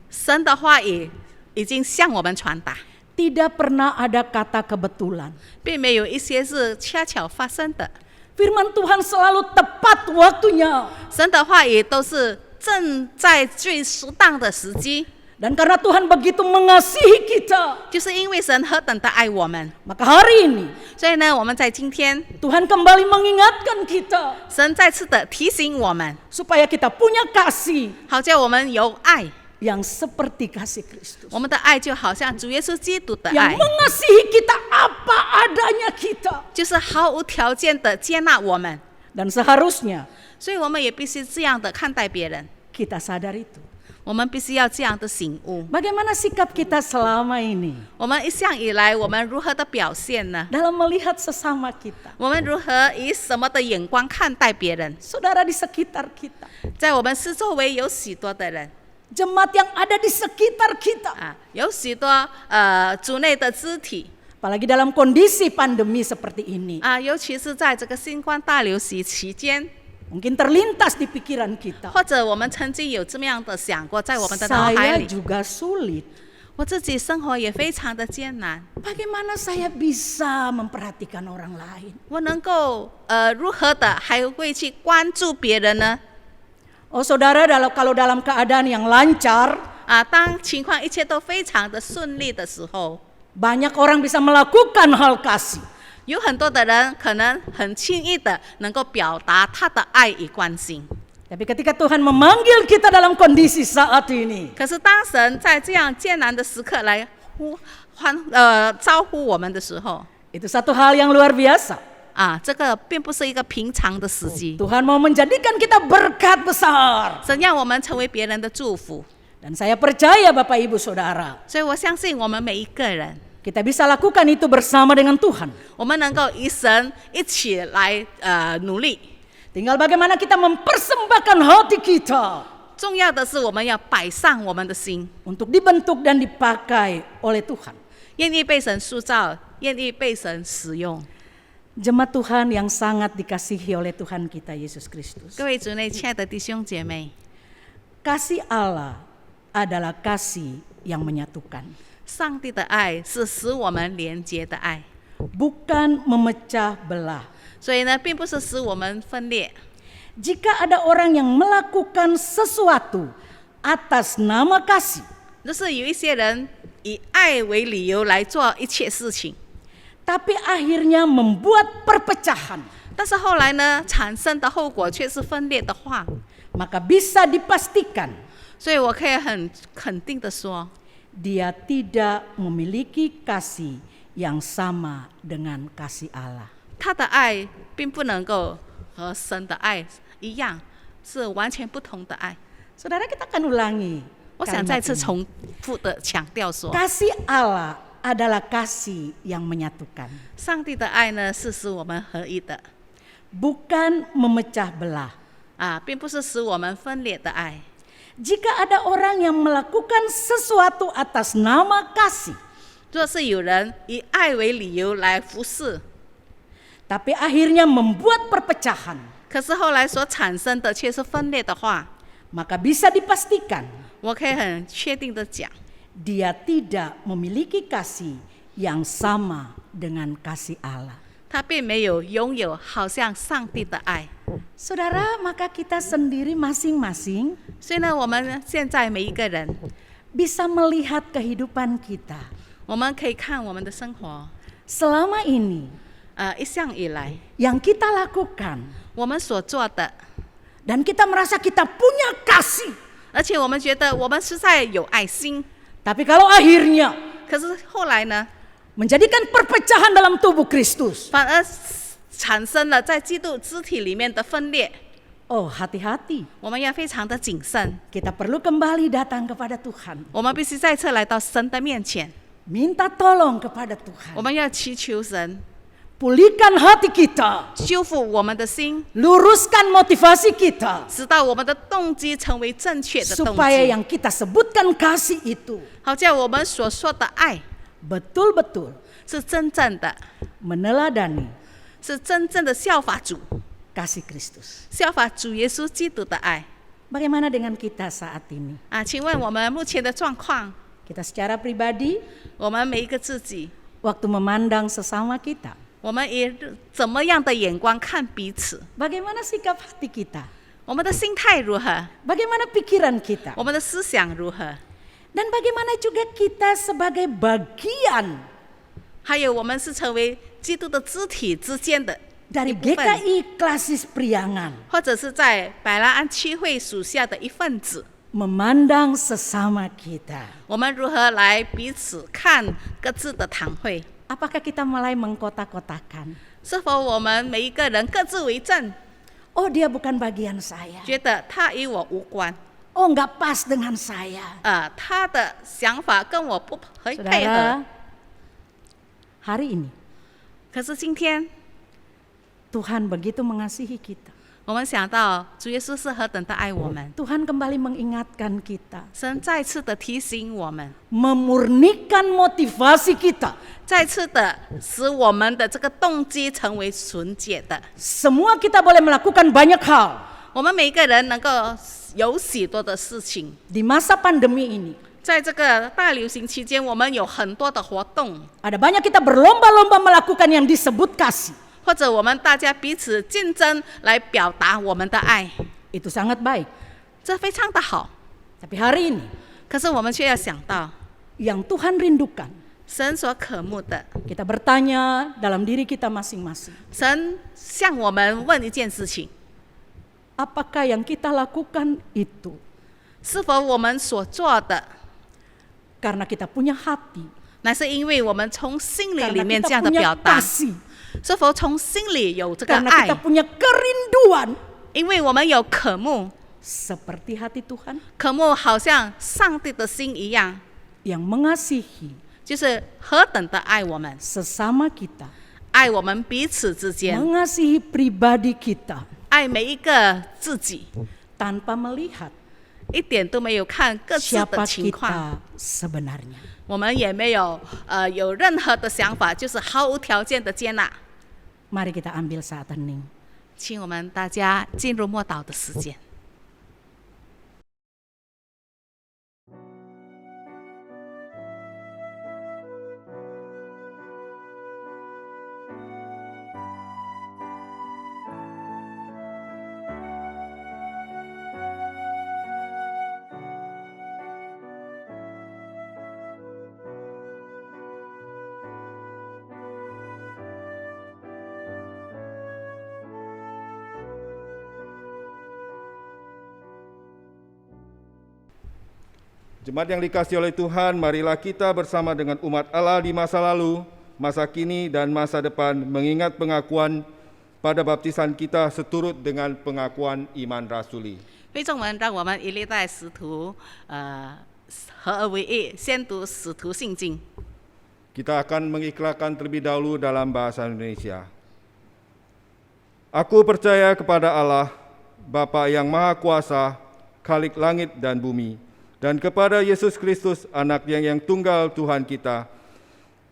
S3: 神的话语已经向我们传达，
S5: Tidak pernah ada kata kebetulan.
S3: 并没有一些是恰巧发生的。
S5: Firman Tuhan selalu tepat waktunya.
S3: 神的话语都是正在最适当的时机，
S5: Dan karena Tuhan begitu mengasihi kita,
S3: 就是因为神何等的爱我们，
S5: maka hari ini
S3: 所以呢，我们在今天，
S5: Tuhan kembali mengingatkan kita
S3: 神再次的提醒我们，
S5: supaya kita punya kasih
S3: 好叫我们有爱，
S5: yang seperti kasih Kristus.
S3: 我们的爱就好像主耶稣基督的
S5: Yang
S3: 爱，
S5: mengasihi kita apa adanya kita.
S3: 就是毫无条件的接纳我们，
S5: Dan seharusnya
S3: 所以我们也必须这样的看待别人，
S5: kita sadar itu.
S3: 我们必须要这样的醒悟。
S5: Bagaimana sikap kita selama ini
S3: 我们一向以来，我们如何的表现呢？
S5: dalam melihat sesama kita?
S3: 我们如何以什么的眼光看待别人？
S5: Saudara di sekitar kita,
S3: 在我们四周围有许多的人，
S5: jemaat yang ada di sekitar kita.
S3: 有许多主内的肢体，
S5: Apalagi dalam kondisi pandemi seperti ini.
S3: 尤其是在这个新冠大流行期间，
S5: Mungkin terlintas di pikiran kita.
S3: 或者我们曾经有这么样的想过，在我们的脑海
S5: Saya
S3: 里，
S5: juga sulit.
S3: 我自己生活也非常的艰难，
S5: Bagaimana saya bisa memperhatikan orang lain?
S3: 我能够如何的还会去关注别人呢？
S5: Oh saudara, kalau dalam keadaan yang lancar,
S3: 当情况一切都非常的顺利的时候，
S5: banyak orang bisa melakukan hal kasih.
S3: 有很多的人可能很轻易的能够表达他的爱与关心。
S5: Tapi ketika Tuhan memanggil kita dalam kondisi saat ini,
S3: 可是当神在这样艰难的时刻来招呼我们的时候，
S5: itu satu hal yang luar biasa.
S3: 这个并不是一个平常的时机。
S5: Tuhan mau menjadikan kita berkat besar.
S3: 神让我们成为别人的祝福，
S5: Dan saya percaya Bapak Ibu Saudara,
S3: 所以我相信我们每一个人，
S5: kita bisa lakukan itu bersama dengan Tuhan.
S3: 我们能够与神一起来努力。
S5: Tinggal bagaimana kita mempersembahkan hati kita
S3: 重要的是我们要摆上我们的心，
S5: untuk dibentuk dan dipakai oleh Tuhan.
S3: 愿意被神塑造，愿意被神使用。
S5: Jemaat Tuhan yang sangat dikasihi oleh Tuhan kita Yesus Kristus.
S3: 各位主内亲爱的弟兄姐妹，
S5: Kasih Allah adalah kasih yang menyatukan,
S3: 上帝的爱是使我们连结的爱，
S5: bukan memecah belah.
S3: 所以呢，并不是使我们分裂。
S5: Jika ada orang yang melakukan sesuatu atas nama kasih,
S3: 就是有一些人以爱为理由来做一切事情，
S5: tapi akhirnya membuat perpecahan,
S3: 但是后来呢，产生的后果却是分裂的话，
S5: maka bisa dipastikan
S3: 所以我可以很肯定的说，
S5: dia tidak memiliki kasih yang sama dengan kasih Allah.
S3: 他的爱并不能够和神的爱一样，是完全不同的爱。
S5: Saudara, kita akan ulangi
S3: 我想再
S5: kalimat
S3: 次
S5: ini.
S3: 重复的强调说，
S5: Kasih Allah adalah kasih yang menyatukan,
S3: 上帝的爱呢是使我们合一的
S5: bukan memecah belah.
S3: 啊，并不是使我们分裂的爱。
S5: Jika ada orang yang melakukan sesuatu atas nama kasih,
S3: 若是有人以爱为理由来服侍，
S5: tapi akhirnya membuat perpecahan,
S3: 可是后来所产生的却是分裂的话，
S5: maka bisa dipastikan
S3: 我可以很确定的讲，
S5: dia tidak memiliki kasih yang sama dengan kasih Allah.
S3: 他并没有拥有好像上帝的爱。
S5: Saudara, maka kita sendiri masing-masing
S3: 所以呢，我们现在每一个人，
S5: bisa melihat kehidupan kita
S3: 我们可以看我们的生活，
S5: selama ini
S3: 一向以来
S5: yang kita lakukan
S3: 我们所做的，
S5: dan kita merasa kita punya kasih.
S3: 而且我们觉得我们实在有爱心，
S5: Tapi kalau akhirnya
S3: 可是后来呢，
S5: menjadikan perpecahan dalam tubuh Kristus,
S3: 反而产生了在基督肢体里面的分裂。
S5: oh hati-hati,
S3: 我们要非常的谨慎，
S5: kita perlu kembali datang kepada Tuhan,
S3: 我们必须再次来到神的面前，
S5: minta tolong kepada
S3: 我
S5: Tuhan,
S3: 们要祈求神
S5: pulihkan hati kita,
S3: 修复我们的心，
S5: luruskan motivasi kita,
S3: 使到我们的动机成为正确的动
S5: supaya
S3: 机，
S5: yang kita sebutkan kasih itu
S3: 好叫我们所说的爱
S5: betul-betul
S3: 是真正的，
S5: meneladani
S3: 是真正的效法主，
S5: kasih Kristus.
S3: 效法主耶稣基督的爱
S5: Bagaimana dengan kita saat ini?
S3: 啊！请问我们目前的状况，
S5: Kita secara pribadi,
S3: 我们每一个自己，
S5: waktu memandang sesama kita,
S3: 我们以怎么样的眼光看彼此？
S5: bagaimana sikap hati kita?
S3: 我们的心态如何？
S5: Bagaimana pikiran kita?
S3: 我们的思想如何？
S5: Dan bagaimana juga kita sebagai bagian
S3: 还有我们是成为基督的肢体之间的
S5: dari
S3: 一部分，
S5: GKI Klasis Priangan,
S3: 或者是在百兰安区会属下的一份子，
S5: memandang sesama kita.
S3: 我们如何来彼此看各自的堂会？
S5: Apakah kita mulai mengkotak-kotakan?
S3: 是否我们每一个人各自为政，
S5: Oh, dia bukan bagian saya.
S3: 觉得他与我无关？
S5: Oh, nggak pas dengan saya.
S3: 他的想法跟我不配合。
S5: Saudara, hari ini
S3: 可是今天，
S5: Tuhan begitu mengasihi kita.
S3: 我们想到主耶稣是何等的爱我们，
S5: Tuhan kembali mengingatkan kita,
S3: 神再次的提醒我们，
S5: memurnikan motivasi kita.
S3: 再次的使我们的这个动机成为纯洁的。
S5: Semua kita boleh melakukan banyak hal
S3: 我们每一个人能够有许多的事情，
S5: di masa pandemi ini.
S3: 在这个大流行期间，我们有很多的活动，
S5: Ada banyak kita berlomba-lomba melakukan yang disebut kasih.
S3: 或者我们大家彼此竞争来表达我们的爱，
S5: Itu sangat baik.
S3: 这非常的好。
S5: Tapi hari ini
S3: 可是我们却要想到，
S5: yang Tuhan rindukan,
S3: 神所渴慕的，
S5: kita bertanya dalam diri kita masing-masing.
S3: 神向我们问一件事情：
S5: Apakah yang kita lakukan itu
S3: 是否我们所做的，
S5: karena kita punya hati,
S3: 乃是因为我们从心里
S5: karena
S3: 里面
S5: kita
S3: 这样的
S5: punya
S3: 表达？
S5: kasih,
S3: 是否从心里有这个
S5: karena
S3: 爱
S5: kita？punya kerinduan
S3: 因为我们有渴慕，
S5: seperti hati Tuhan
S3: 渴慕好像上帝的心一样，
S5: yang mengasihi
S3: 就是何等的爱我们，
S5: sesama kita,
S3: 爱我们彼此之间，
S5: mengasihi pribadi kita
S3: 爱每一个自己，
S5: tanpa melihat
S3: 一点都没有看各自的
S5: siapa
S3: 情况，
S5: kita sebenarnya.
S3: 我们也没有有任何的想法，就是毫无条件的接纳。
S5: Mari kita ambil saat hening.
S3: 请我们大家进入默祷的时间。
S6: Jemaat yang dikasihi oleh Tuhan, marilah kita bersama dengan umat Allah di masa lalu, masa kini, dan masa depan mengingat pengakuan pada baptisan kita seturut dengan pengakuan iman rasuli.
S3: 弟兄们，让我们一历代使徒，合而为一，宣读使徒信经。
S6: Kita akan mengikrarkan terlebih dahulu dalam bahasa Indonesia. Aku percaya kepada Allah, Bapa yang Maha Kuasa, Khalik langit dan bumi, dan kepada Yesus Kristus, anak yang tunggal Tuhan kita,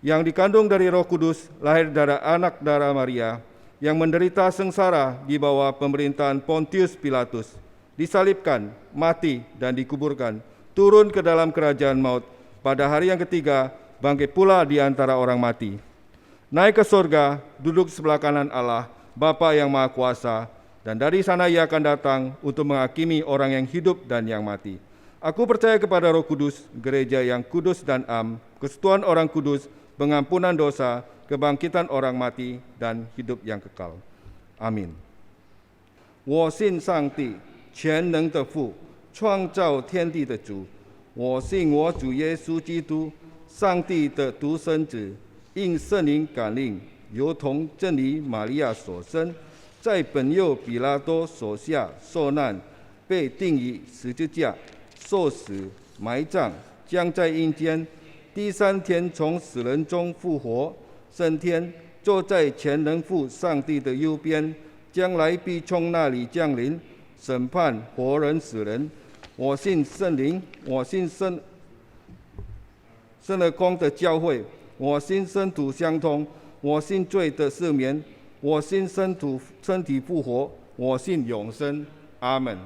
S6: yang dikandung dari Roh Kudus, lahir dari anak darah Maria, yang menderita sengsara di bawah pemerintahan Pontius Pilatus, disalibkan, mati, dan dikuburkan, turun ke dalam kerajaan maut, pada hari yang ketiga, bangkit pula di antara orang mati. Naik ke surga, duduk sebelah kanan Allah, Bapa yang Maha Kuasa, dan dari sana ia akan datang untuk menghakimi orang yang hidup dan yang mati. Aku percaya kepada Roh Kudus, gereja yang kudus dan kesatuan orang kudus, pengampunan dosa, kebangkitan orang mati, dan hidup yang kekal. Amin. 我信上帝，全能的父，创造天地的主。我信我主耶稣基督，上帝的独生子，应圣灵感令，由同真理玛利亚所生，在本幼比拉多手下受难，被钉于十字架，受死，埋葬，将在阴间，第三天从死人中复活，升天，坐在全能父上帝的右边，将来必从那里降临，审判活人死人。我信圣灵，我信圣而空的教会，我信圣徒相通，我信罪的赦免，我信身体复活，我信永生。阿门。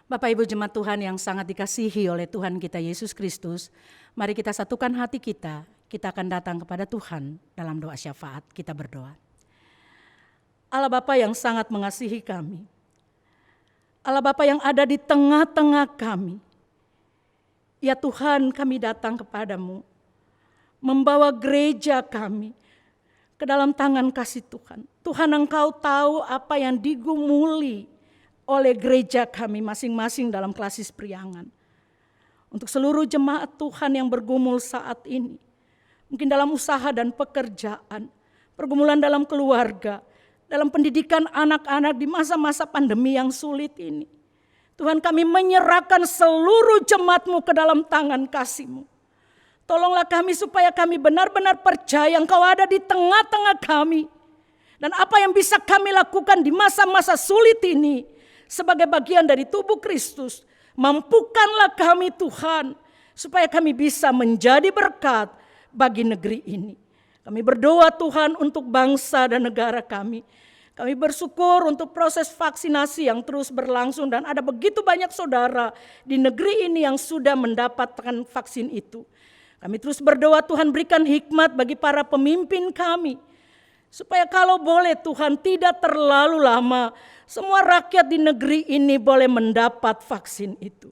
S5: Bapak Ibu jemaat Tuhan yang sangat dikasihi oleh Tuhan kita Yesus Kristus, mari kita satukan hati kita akan datang kepada Tuhan dalam doa syafaat, kita berdoa. Allah Bapa yang sangat mengasihi kami, Allah Bapa yang ada di tengah-tengah kami, ya Tuhan kami datang kepadamu, membawa gereja kami ke dalam tangan kasih Tuhan. Tuhan Engkau tahu apa yang digumuli oleh gereja kami masing-masing dalam klasis priangan. Untuk seluruh jemaat Tuhan yang bergumul saat ini, mungkin dalam usaha dan pekerjaan, pergumulan dalam keluarga, dalam pendidikan anak-anak di masa-masa pandemi yang sulit ini. Tuhan kami menyerahkan seluruh jemaat-Mu ke dalam tangan kasih-Mu. Tolonglah kami supaya kami benar-benar percaya Engkau ada di tengah-tengah kami. Dan apa yang bisa kami lakukan di masa-masa sulit ini, sebagai bagian dari tubuh Kristus, mampukanlah kami Tuhan, supaya kami bisa menjadi berkat bagi negeri ini. Kami berdoa Tuhan untuk bangsa dan negara kami. Kami bersyukur untuk proses vaksinasi yang terus berlangsung dan ada begitu banyak saudara di negeri ini yang sudah mendapatkan vaksin itu. Kami terus berdoa Tuhan berikan hikmat bagi para pemimpin kami, supaya kalau boleh Tuhan tidak terlalu lama, semua rakyat di negeri ini boleh mendapat vaksin itu.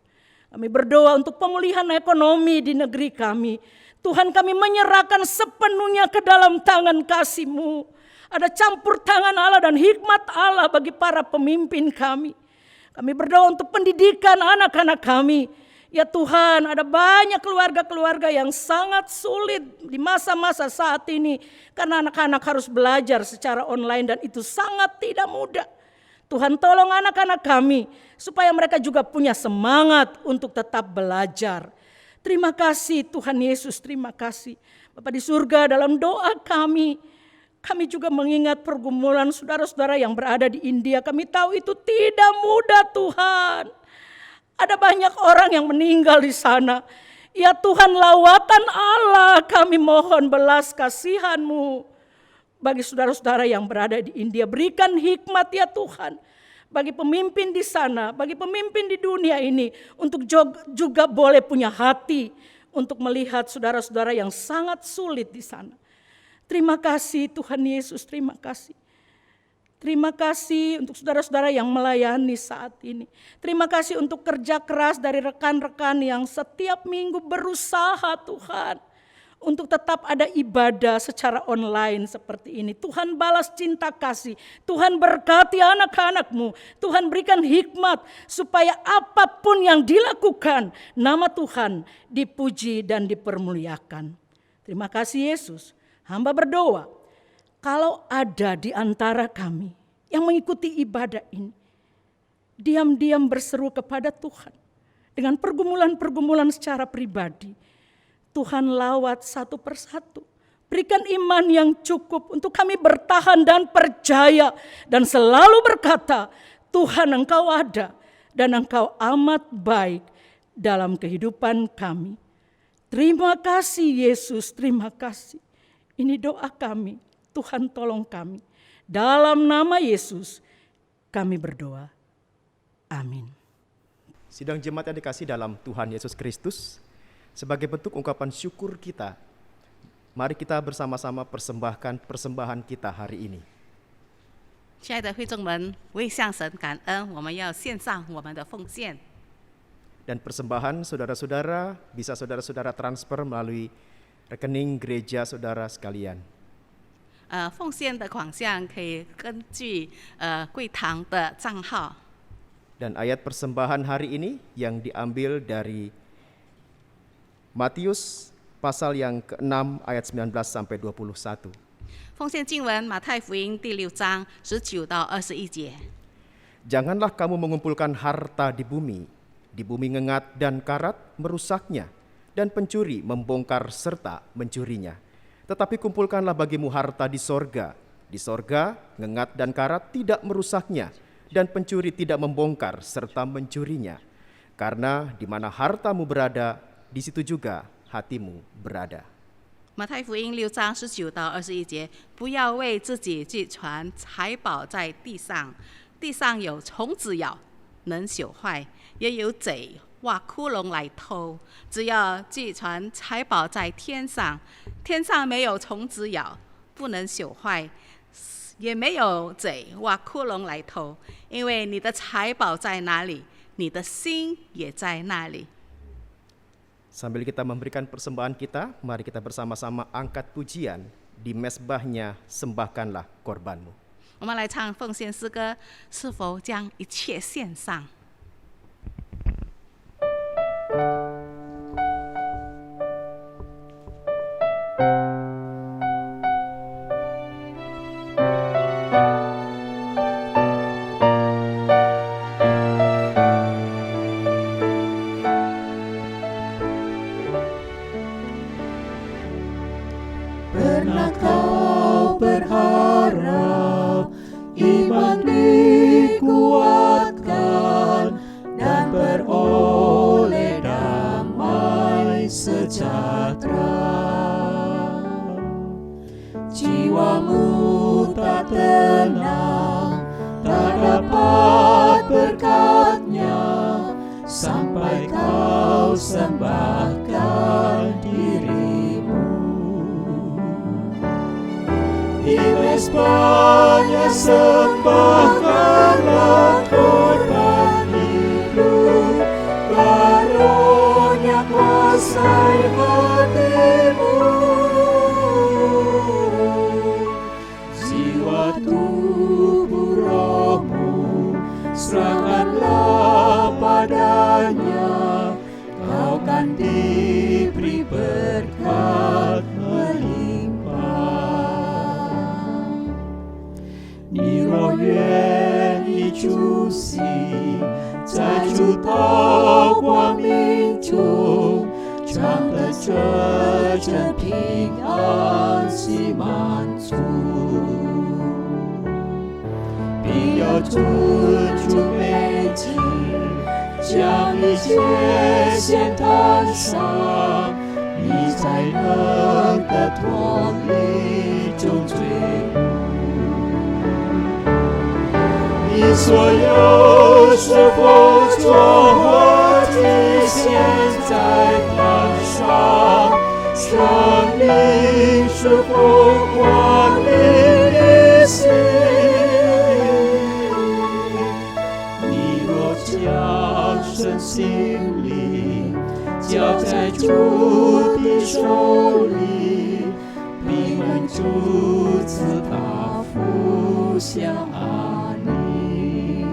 S5: Kami berdoa untuk pemulihan ekonomi di negeri kami. Tuhan kami menyerahkan sepenuhnya ke dalam tangan kasih-Mu. Ada campur tangan Allah dan hikmat Allah bagi para pemimpin kami. Kami berdoa untuk pendidikan anak-anak kami. Ya Tuhan, ada banyak keluarga-keluarga yang sangat sulit di masa-masa saat ini. Karena anak-anak harus belajar secara online dan itu sangat tidak mudah. Tuhan tolong anak-anak kami supaya mereka juga punya semangat untuk tetap belajar. Terima kasih Tuhan Yesus, terima kasih. Bapa di surga, dalam doa kami juga mengingat pergumulan saudara-saudara yang berada di India. Kami tahu itu tidak mudah Tuhan. Ada banyak orang yang meninggal di sana. Ya Tuhan, lawatan Allah, kami mohon belas kasihan-Mu bagi saudara-saudara yang berada di India. Berikan hikmat ya Tuhan bagi pemimpin di sana, bagi pemimpin di dunia ini, untuk juga boleh punya hati untuk melihat saudara-saudara yang sangat sulit di sana. Terima kasih Tuhan Yesus, terima kasih. Terima kasih untuk saudara-saudara yang melayani saat ini. Terima kasih untuk kerja keras dari rekan-rekan yang setiap minggu berusaha Tuhan untuk tetap ada ibadah secara online seperti ini. Tuhan balas cinta kasih, Tuhan berkati anak-anak-Mu, Tuhan berikan hikmat supaya apapun yang dilakukan, nama Tuhan dipuji dan dipermuliakan. Terima kasih Yesus. Hamba berdoa, kalau ada di antara kami yang mengikuti ibadah ini, diam-diam berseru kepada Tuhan dengan pergumulan-pergumulan secara pribadi, Tuhan lawat satu persatu. Berikan iman yang cukup untuk kami bertahan dan percaya dan selalu berkata, Tuhan Engkau ada dan Engkau amat baik dalam kehidupan kami. Terima kasih Yesus, terima kasih. Ini doa kami, Tuhan tolong kami. Dalam nama Yesus kami berdoa. Amin.
S2: Sidang jemaat yang dikasih dalam Tuhan Yesus Kristus, sebagai bentuk ungkapan syukur kita, mari kita bersama-sama persembahkan persembahan kita hari ini.
S3: 亲爱的会众们，为向神感恩，我们要献上我们的奉献。
S2: Dan persembahan saudara-saudara bisa saudara-saudara transfer melalui rekening gereja saudara sekalian.
S3: 奉献的款项可以根据贵堂的账号。
S2: Dan ayat persembahan hari ini yang diambil dari Matius pasal yang ke-6 ayat 19 sampai 21.
S3: 奉献经文马太福音第6章19到21节。
S2: Janganlah kamu mengumpulkan harta di bumi ngengat dan karat merusaknya, dan pencuri membongkar serta mencurinya. Tetapi kumpulkanlah bagimu harta di sorga ngengat dan karat tidak merusaknya, dan pencuri tidak membongkar serta mencurinya. Karena di mana hartamu berada, di situ juga hatimu berada.
S3: 马太福音6章19到21节，不要为自己积存财宝在地上，地上有虫子咬，能朽坏；也有贼挖窟窿来偷。只要积存财宝在天上，天上没有虫子咬，不能朽坏，也没有贼挖窟窿来偷。因为你的财宝在哪里，你的心也在那里。
S2: Sambil kita memberikan persembahan kita, mari kita bersama-sama angkat pujian di mezbahnya, sembahkanlah korbanmu.
S3: 我们来唱奉献诗歌，是否将一切献上？
S4: Pernah kau berharap iman dikuatkan dan beroleh damai sejahtera. Jiwamu tak tenang, tak dapat berkatnya sampai kau sembahkan dirimu. Di mezbahnya sembahkanlah korban hidup, karunia kuasai hatimu. Jiwa tubuh rohmu serahkanlah padanya, kau kan diberi berkat melimpah. 你若愿意主行，在主道光明中，常得这真平安喜满足，必要尊主美景，将一切献坛上，你才能得脱离种罪恶。 你所有是否做活体现在坛上？生命是否光临你心？你若将身心灵交在主的手里，平安主赐他福享你。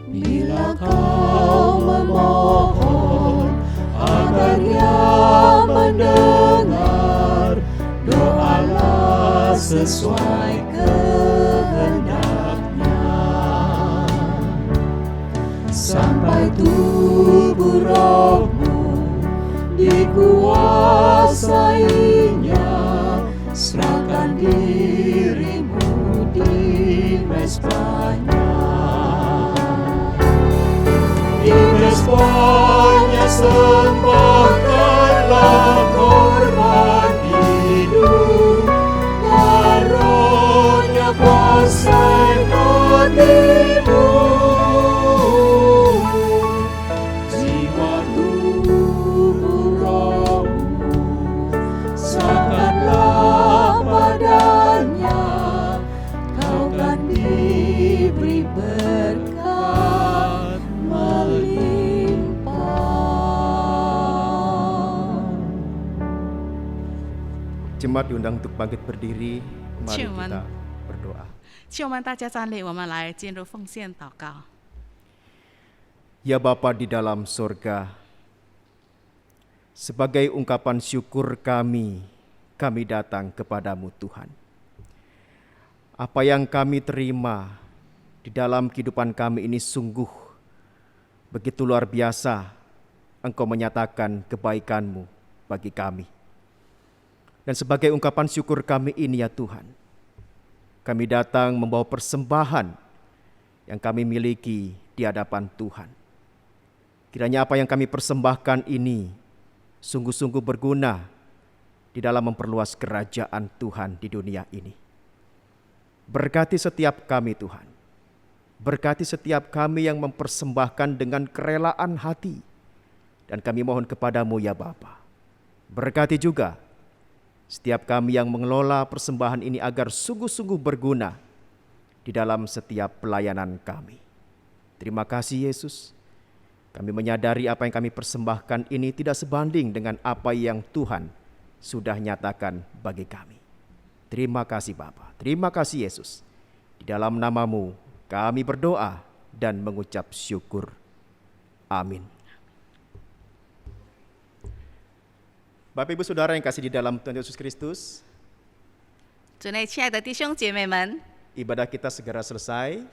S4: Bila kau memohon agar Dia mendengar, doalah sesuai kehendaknya. Sampai tubuh rohmu dikuasainya, serahkan dirimu di mezbahnya. Di mezbahnya sembahkanlah korban hidup, karunia kuasai hatimu. Jiwa tubuh rohmu serahkanlah padanya, kau kan diberi berkat melimpah.
S2: Jemaat diundang untuk bangkit berdiri. Mari
S3: Cuman.
S2: kita berdoa.
S3: 请我们大家站立，我们来进入奉献祷告。
S2: Ya Bapa di dalam sorga, sebagai ungkapan syukur kami datang kepadamu Tuhan. Apa yang kami terima di dalam kehidupan kami ini sungguh begitu luar biasa. Engkau menyatakan kebaikan-Mu bagi kami. Dan sebagai ungkapan syukur kami ini ya Tuhan, kami datang membawa persembahan yang kami miliki di hadapan Tuhan. Kiranya apa yang kami persembahkan ini sungguh-sungguh berguna di dalam memperluas kerajaan Tuhan di dunia ini. Berkati setiap kami Tuhan. Berkati setiap kami yang mempersembahkan dengan kerelaan hati. Dan kami mohon kepadamu ya Bapa. Berkati juga setiap kami yang mengelola persembahan ini agar sungguh-sungguh berguna di dalam setiap pelayanan kami. Terima kasih Yesus. Kami menyadari apa yang kami persembahkan ini tidak sebanding dengan apa yang Tuhan sudah nyatakan bagi kami. Terima kasih Bapa. Terima kasih Yesus. Di dalam nama-Mu kami berdoa dan mengucap syukur. Amin. Bapak Ibu Saudara yang kasih di dalam Tuhan Yesus Kristus,
S3: 主内亲爱的弟兄姐妹们，
S2: ibadah kita segera selesai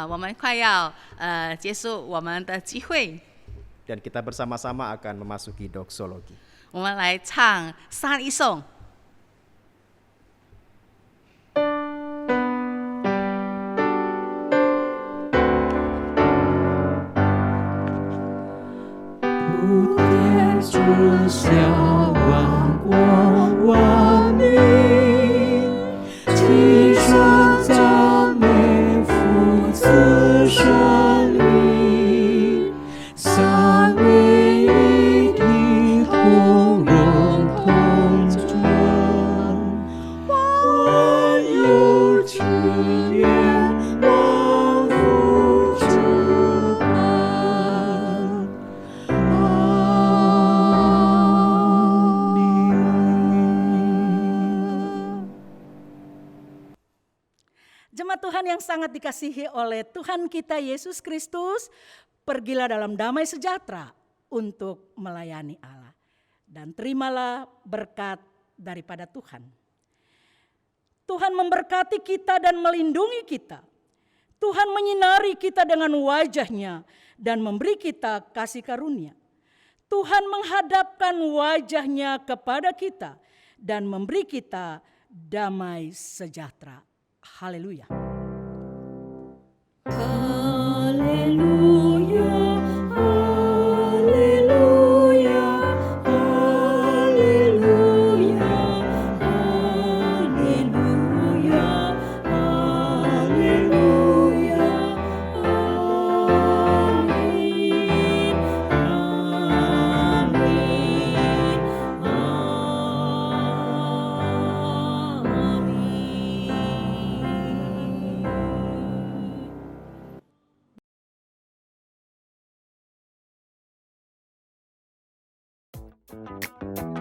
S3: 我们快要结束我们的聚会，
S2: dan kita bersama-sama akan memasuki doksologi.
S3: 我们来唱三一颂。
S4: 普天之下，万国万民，齐声赞美父子圣灵，三位一体，同荣同尊，万有之源，万福之根。
S5: Jemaat Tuhan yang sangat dikasihi oleh Tuhan kita Yesus Kristus, pergilah dalam damai sejahtera untuk melayani Allah. Dan terimalah berkat daripada Tuhan. Tuhan memberkati kita dan melindungi kita. Tuhan menyinari kita dengan wajah-Nya dan memberi kita kasih karunia. Tuhan menghadapkan wajah-Nya kepada kita dan memberi kita damai sejahtera. Haleluya.
S4: Haleluya, haleluya, haleluya, haleluya, haleluya.
S2: Tuhan.